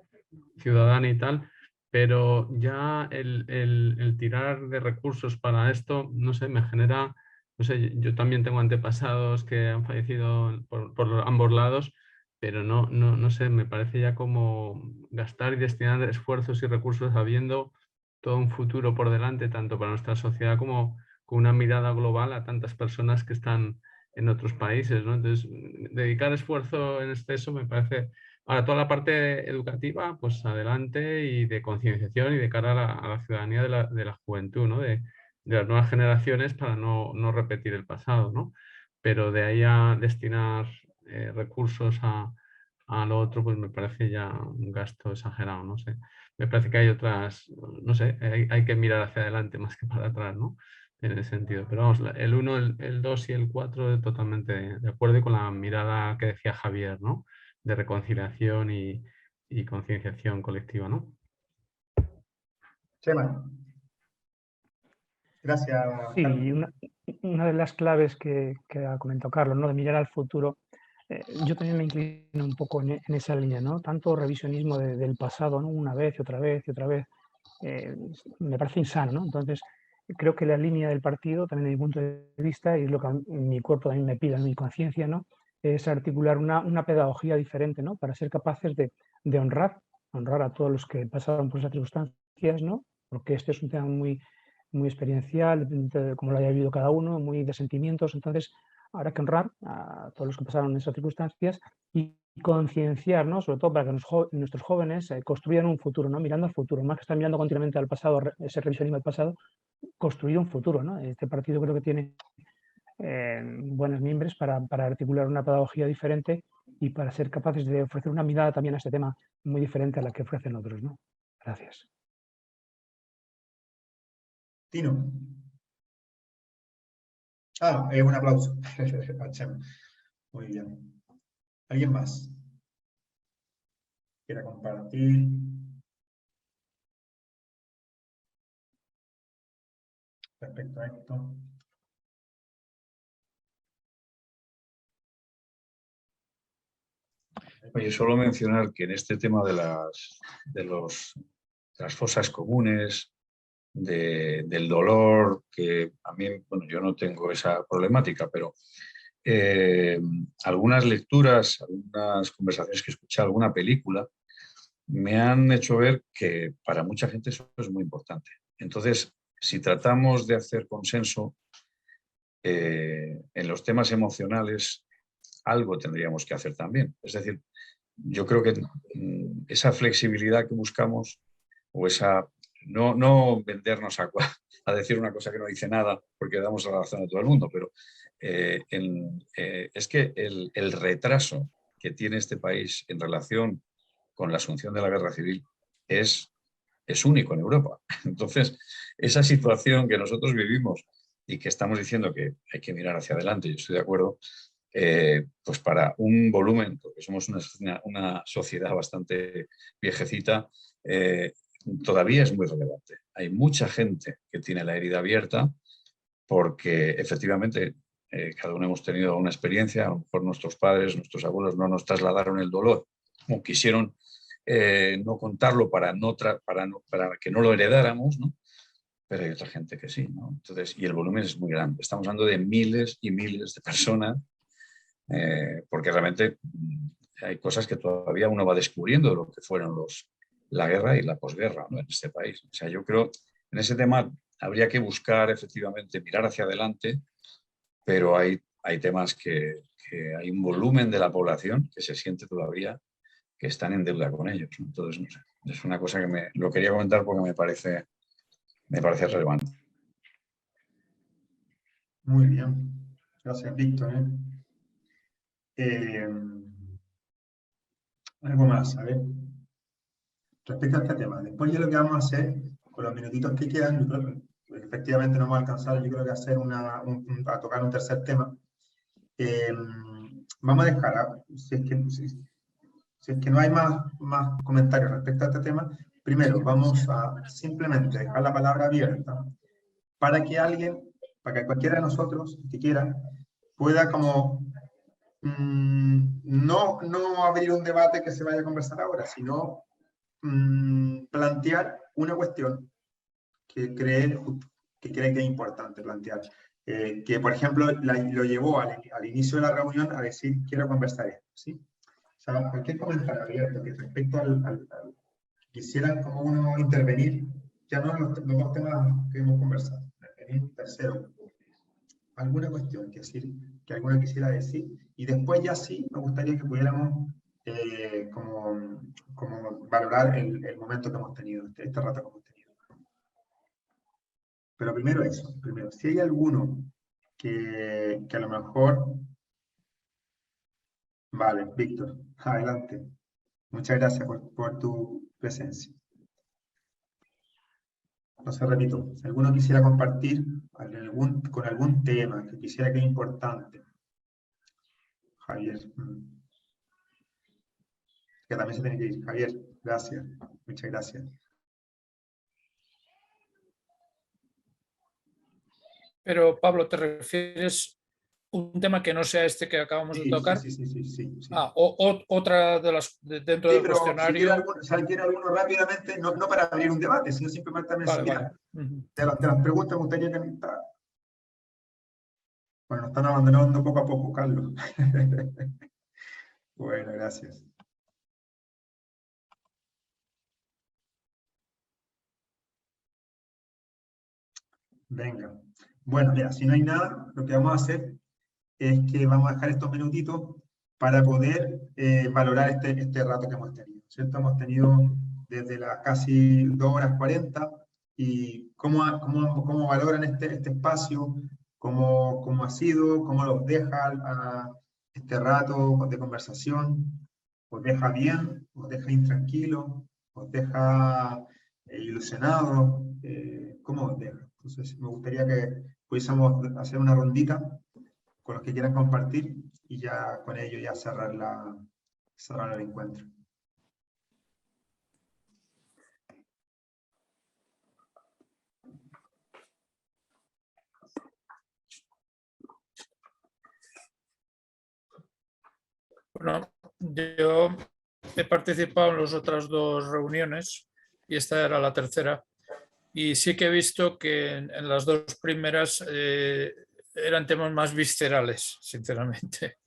ciudadana y tal, pero ya el tirar de recursos para esto, no sé, me genera, no sé, yo también tengo antepasados que han fallecido por ambos lados, pero no sé, me parece ya como gastar y destinar esfuerzos y recursos habiendo todo un futuro por delante, tanto para nuestra sociedad como con una mirada global a tantas personas que están en otros países, ¿no? Entonces, dedicar esfuerzo en exceso me parece... Ahora, toda la parte educativa, pues adelante, y de concienciación y de cara a la ciudadanía de la juventud, ¿no? De las nuevas generaciones para no repetir el pasado, ¿no? Pero de ahí a destinar recursos a lo otro, pues me parece ya un gasto exagerado, no sé. Me parece que hay otras, no sé, hay que mirar hacia adelante más que para atrás, ¿no? En ese sentido. Pero vamos, el 1, el 2 y el 4 totalmente de acuerdo, y con la mirada que decía Javier, ¿no? De reconciliación y concienciación colectiva, ¿no? Chema. Gracias. Sí, una de las claves que ha comentado Carlos, ¿no? De mirar al futuro, yo también me inclino un poco en esa línea, ¿no? Tanto revisionismo del pasado, ¿no? Una vez y otra vez y otra vez, me parece insano, ¿no? Entonces, creo que la línea del partido, también desde mi punto de vista, y es lo que mi cuerpo también me pide, mi conciencia, ¿no? Es articular una pedagogía diferente, ¿no? Para ser capaces de honrar a todos los que pasaron por esas circunstancias, ¿no? Porque este es un tema muy experiencial, como lo haya vivido cada uno, muy de sentimientos. Entonces, habrá que honrar a todos los que pasaron esas circunstancias y concienciar, ¿no? Sobre todo para que nuestros jóvenes construyan un futuro, ¿no? Mirando al futuro, más que estar mirando continuamente al pasado, ese revisionismo del pasado, construir un futuro, ¿no? Este partido creo que tiene buenos miembros para articular una pedagogía diferente y para ser capaces de ofrecer una mirada también a este tema muy diferente a la que ofrecen otros, ¿no? Gracias. Tino. Un aplauso. Muy bien. ¿Alguien más quiera compartir? Respecto a esto. Oye, solo mencionar que en este tema de las fosas comunes, del dolor, que a mí, bueno, yo no tengo esa problemática, pero algunas lecturas, algunas conversaciones que he escuchado, alguna película, me han hecho ver que para mucha gente eso es muy importante. Entonces, si tratamos de hacer consenso en los temas emocionales, algo tendríamos que hacer también. Es decir, yo creo que esa flexibilidad que buscamos, o esa no vendernos a decir una cosa que no dice nada porque damos la razón a todo el mundo, pero es que el retraso que tiene este país en relación con la asunción de la guerra civil es único en Europa. Entonces, esa situación que nosotros vivimos y que estamos diciendo que hay que mirar hacia adelante, yo estoy de acuerdo, pues para un volumen, porque somos una sociedad bastante viejecita, todavía es muy relevante. Hay mucha gente que tiene la herida abierta porque efectivamente cada uno hemos tenido una experiencia, a lo mejor nuestros padres, nuestros abuelos no nos trasladaron el dolor o quisieron no contarlo para que no lo heredáramos, ¿no? Pero hay otra gente que sí, ¿no? Entonces, y el volumen es muy grande. Estamos hablando de miles y miles de personas, porque realmente hay cosas que todavía uno va descubriendo de lo que fueron la guerra y la posguerra, ¿no? En este país. O sea, yo creo en ese tema habría que buscar efectivamente mirar hacia adelante, pero hay temas que hay un volumen de la población que se siente todavía que están en deuda con ellos, ¿no? Entonces, no sé, es una cosa que lo quería comentar porque me parece relevante. Muy bien. Gracias, Víctor. Algo más, a ver. Respecto a este tema, después ya lo que vamos a hacer, con los minutitos que quedan, yo creo que efectivamente no vamos a alcanzar, yo creo que hacer a tocar un tercer tema. Vamos a dejar, si es que no hay más comentarios respecto a este tema, primero vamos a simplemente dejar la palabra abierta para que cualquiera de nosotros que quiera pueda como no abrir un debate que se vaya a conversar ahora, sino plantear una cuestión que cree que es importante plantear. Que, por ejemplo, lo llevó al inicio de la reunión a decir, quiero conversar esto, ¿sí? O sea, cualquier comentario abierto que respecto quisieran como uno intervenir, ya no en los dos temas que hemos conversado, en un tercero, alguna cuestión que alguno quisiera decir, y después ya sí, me gustaría que pudiéramos como valorar el momento que hemos tenido, este rato que hemos tenido. Pero primero eso, si hay alguno que a lo mejor... Vale, Víctor, adelante. Muchas gracias por tu presencia. Entonces, repito, si alguno quisiera compartir con algún tema que quisiera que es importante, Javier, que también se tiene que ir. Javier, gracias, muchas gracias. Pero, Pablo, ¿te refieres a un tema que no sea este que acabamos de tocar? Sí. Otra de las dentro del cuestionario. Si quiere alguno rápidamente, no para abrir un debate, sino simplemente mencionar. De las preguntas me gustaría que... Bueno, nos están abandonando poco a poco, Carlos. Bueno, gracias. Venga. Bueno, mira, si no hay nada, lo que vamos a hacer es que vamos a dejar estos minutitos para poder valorar este rato que hemos tenido, ¿cierto? Hemos tenido desde las casi 2 horas 40 y cómo valoran este espacio, cómo ha sido, cómo los deja a este rato de conversación, os deja bien, os deja intranquilos, os deja ilusionados, ¿cómo os deja? Entonces me gustaría que pudiésemos hacer una rondita con los que quieran compartir y ya con ello ya cerrar el encuentro. Bueno, yo he participado en las otras 2 reuniones y esta era la tercera. Y sí que he visto que en las 2 primeras eran temas más viscerales, sinceramente.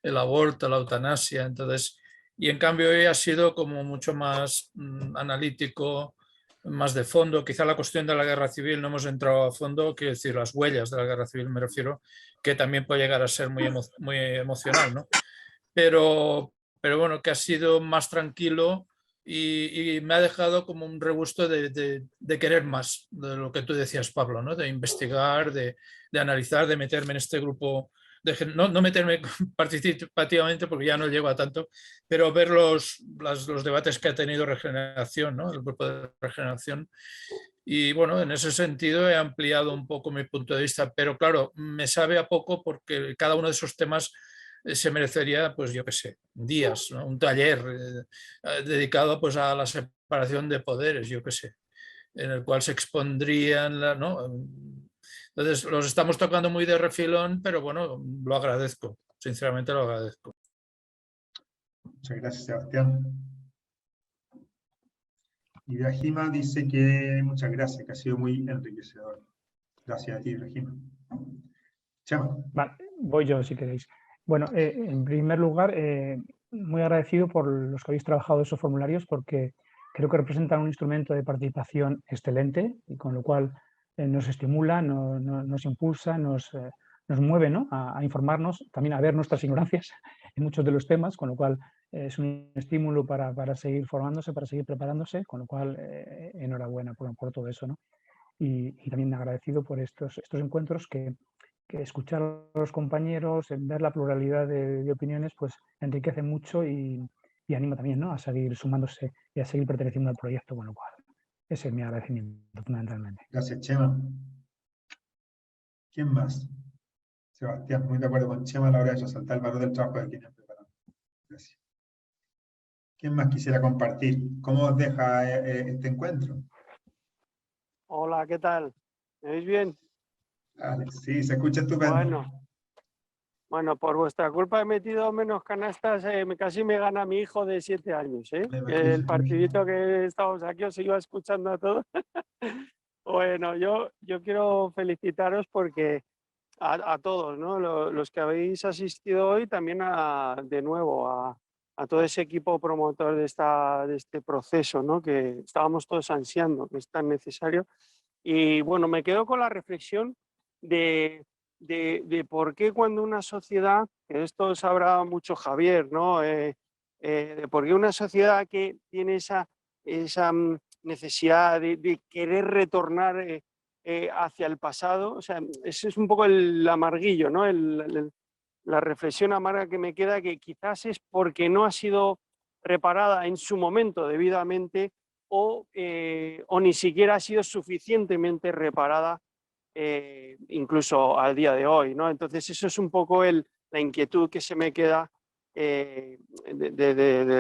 El aborto, la eutanasia, entonces... Y en cambio hoy ha sido como mucho más analítico, más de fondo. Quizá la cuestión de la guerra civil no hemos entrado a fondo, quiero decir, las huellas de la guerra civil me refiero, que también puede llegar a ser muy emocional, ¿no? Pero bueno, que ha sido más tranquilo y me ha dejado como un regusto de querer más, de lo que tú decías, Pablo, ¿no? De investigar, de analizar, de meterme en este grupo no meterme participativamente porque ya no llego a tanto, pero ver los debates que ha tenido Regeneración, ¿no? El grupo de Regeneración. Y bueno, en ese sentido he ampliado un poco mi punto de vista, pero claro, me sabe a poco porque cada uno de esos temas se merecería, pues yo qué sé, días, ¿no? Un taller dedicado pues a la separación de poderes, yo qué sé, en el cual se expondrían, ¿no? Entonces, los estamos tocando muy de refilón, pero bueno, lo agradezco, sinceramente lo agradezco. Muchas gracias, Sebastián. Y Ibrahima dice que muchas gracias, que ha sido muy enriquecedor. Gracias a ti, Ibrahima. Chema. Vale, voy yo si queréis. Bueno, en primer lugar, muy agradecido por los que habéis trabajado esos formularios porque creo que representan un instrumento de participación excelente y con lo cual nos estimula, nos impulsa, nos mueve, ¿no? a informarnos, también a ver nuestras ignorancias en muchos de los temas, con lo cual es un estímulo para seguir formándose, para seguir preparándose, con lo cual enhorabuena por todo eso, ¿no? Y también agradecido por estos encuentros que escuchar a los compañeros, ver la pluralidad de opiniones, pues enriquece mucho y anima también, ¿no? A seguir sumándose y a seguir perteneciendo al proyecto, con lo cual ese es mi agradecimiento fundamentalmente. Gracias, Chema. ¿Quién más? Sebastián, muy de acuerdo con Chema a la hora de resaltar el valor del trabajo de quienes preparan. Gracias. ¿Quién más quisiera compartir? ¿Cómo os deja este encuentro? Hola, ¿qué tal? ¿Me veis bien? Alex, sí, se escucha estupendo. Bueno, por vuestra culpa he metido menos canastas, casi me gana mi hijo de 7 años. El partidito que estábamos aquí os iba escuchando a todos. Bueno, yo quiero felicitaros porque a todos, ¿no? Los que habéis asistido hoy, también de nuevo a todo ese equipo promotor de este proceso, ¿no? Que estábamos todos ansiando, que es tan necesario. Y bueno, me quedo con la reflexión de por qué cuando una sociedad, que esto sabrá mucho Javier, ¿no? De por qué una sociedad que tiene esa necesidad de querer retornar hacia el pasado, o sea, ese es un poco el amarguillo, ¿no? La reflexión amarga que me queda, que quizás es porque no ha sido reparada en su momento debidamente o ni siquiera ha sido suficientemente reparada incluso al día de hoy, ¿no? Entonces eso es un poco la inquietud que se me queda de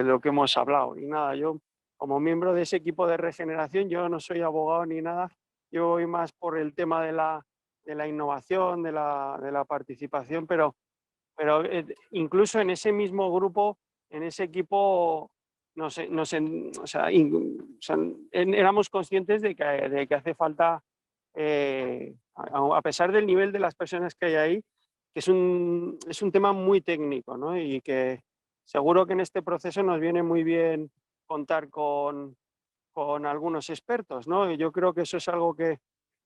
lo que hemos hablado. Y nada, yo como miembro de ese equipo de regeneración, yo no soy abogado ni nada, yo voy más por el tema de la innovación, de la participación, pero incluso en ese mismo grupo, en ese equipo, éramos conscientes de que hace falta, a pesar del nivel de las personas que hay ahí, que es un tema muy técnico, ¿no? Y que seguro que en este proceso nos viene muy bien contar con algunos expertos, ¿no? Y yo creo que eso es algo que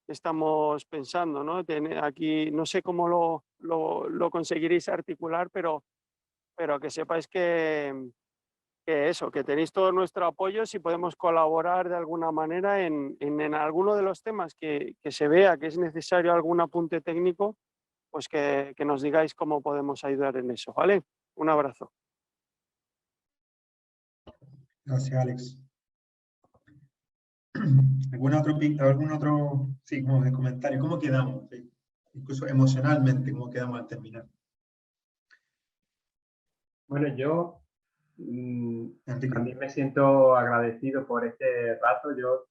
estamos pensando, ¿no? Aquí no sé cómo lo conseguiréis articular, pero que sepáis que tenéis todo nuestro apoyo si podemos colaborar de alguna manera en alguno de los temas que se vea que es necesario algún apunte técnico, pues que nos digáis cómo podemos ayudar en eso, ¿vale? Un abrazo. Gracias, Alex. ¿Algún otro sí, como de comentario? ¿Cómo quedamos? Sí. Incluso emocionalmente, ¿cómo quedamos al terminar? Bueno, yo también me siento agradecido por este rato. Yo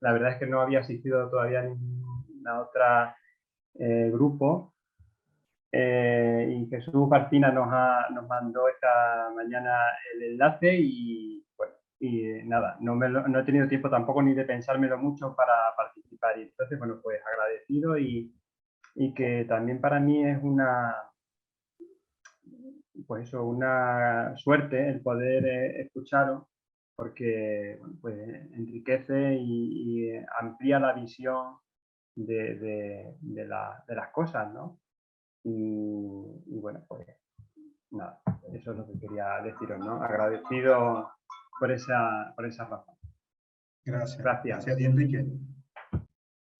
la verdad es que no había asistido todavía a ninguna otra grupo. Y Jesús Martina nos mandó esta mañana el enlace y bueno, y nada, no he tenido tiempo tampoco ni de pensármelo mucho para participar. Y entonces, bueno, pues agradecido y que también para mí es una suerte el poder escucharos, porque bueno, pues enriquece y amplía la visión de las cosas, ¿no? Y bueno, pues nada, eso es lo que quería deciros, ¿no? Agradecido por esa razón. Gracias. Gracias. Gracias a ti, Enrique.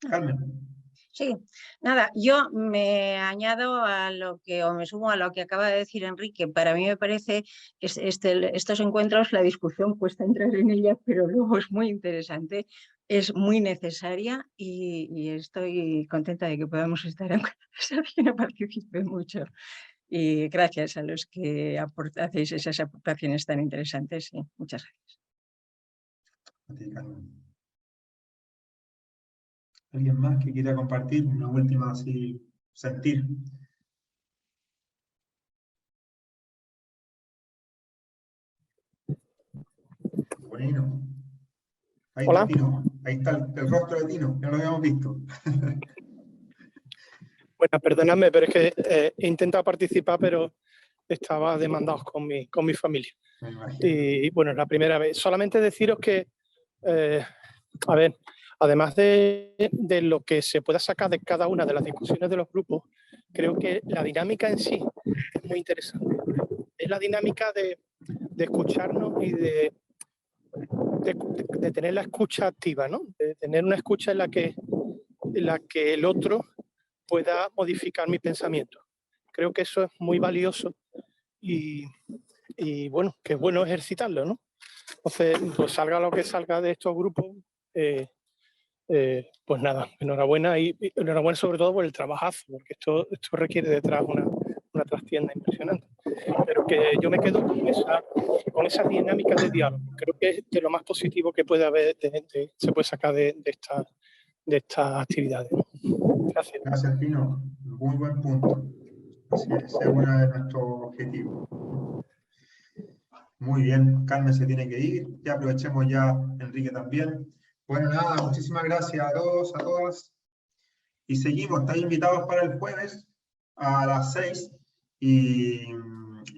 Carmen. Sí, nada, yo me añado a lo que, o me sumo a lo que acaba de decir Enrique. Para mí me parece que estos encuentros, la discusión cuesta entrar en ellas, pero luego es muy interesante, es muy necesaria y estoy contenta de que podamos estar en conversación, no participe mucho. Y gracias a los que hacéis esas aportaciones tan interesantes. Sí, muchas gracias. ¿Alguien más que quiera compartir una última así, sentir? Bueno. Ahí Hola. está Tino. Ahí está el rostro de Tino, ya lo habíamos visto. Bueno, perdonadme, pero es que he intentado participar, pero estaba demandado con mi familia. Y bueno, es la primera vez. Solamente deciros que, a ver, además de lo que se pueda sacar de cada una de las discusiones de los grupos, creo que la dinámica en sí es muy interesante. Es la dinámica de escucharnos y de tener la escucha activa, ¿no? De tener una escucha en la que el otro pueda modificar mi pensamiento. Creo que eso es muy valioso y bueno, que es bueno ejercitarlo, ¿no? Entonces, pues salga lo que salga de estos grupos, pues nada, enhorabuena y enhorabuena sobre todo por el trabajazo, porque esto requiere detrás una trastienda impresionante. Pero que yo me quedo con esas dinámicas de diálogo. Creo que es de lo más positivo que puede haber, se puede sacar de estas actividades. Gracias. Gracias, Pino. Muy buen punto. Ese es uno de nuestros objetivos. Muy bien, Carmen se tiene que ir. Ya aprovechemos ya, Enrique también. Bueno, nada, muchísimas gracias a todos, a todas. Y seguimos, estáis invitados para el jueves a las 6. Y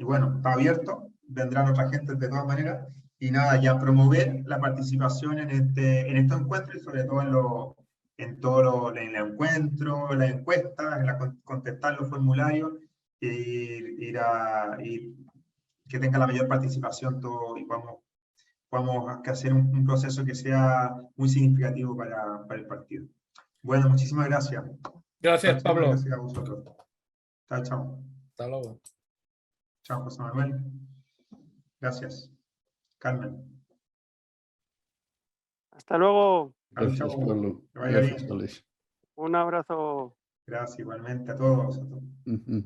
bueno, está abierto. Vendrán otra gente de todas maneras. Y nada, ya promover la participación en estos encuentros y sobre todo en el encuentro, las encuestas, contestar los formularios y que tenga la mayor participación todo y podamos hacer un proceso que sea muy significativo para el partido. Bueno, muchísimas gracias. Gracias, Pablo. Gracias a vosotros. Chao, chao. Hasta luego. Chao, José Manuel. Gracias. Carmen. Hasta luego. Gracias, Chao. Pablo. Que vaya Gracias, bien. Alex. Un abrazo. Gracias igualmente a todos. Ujú.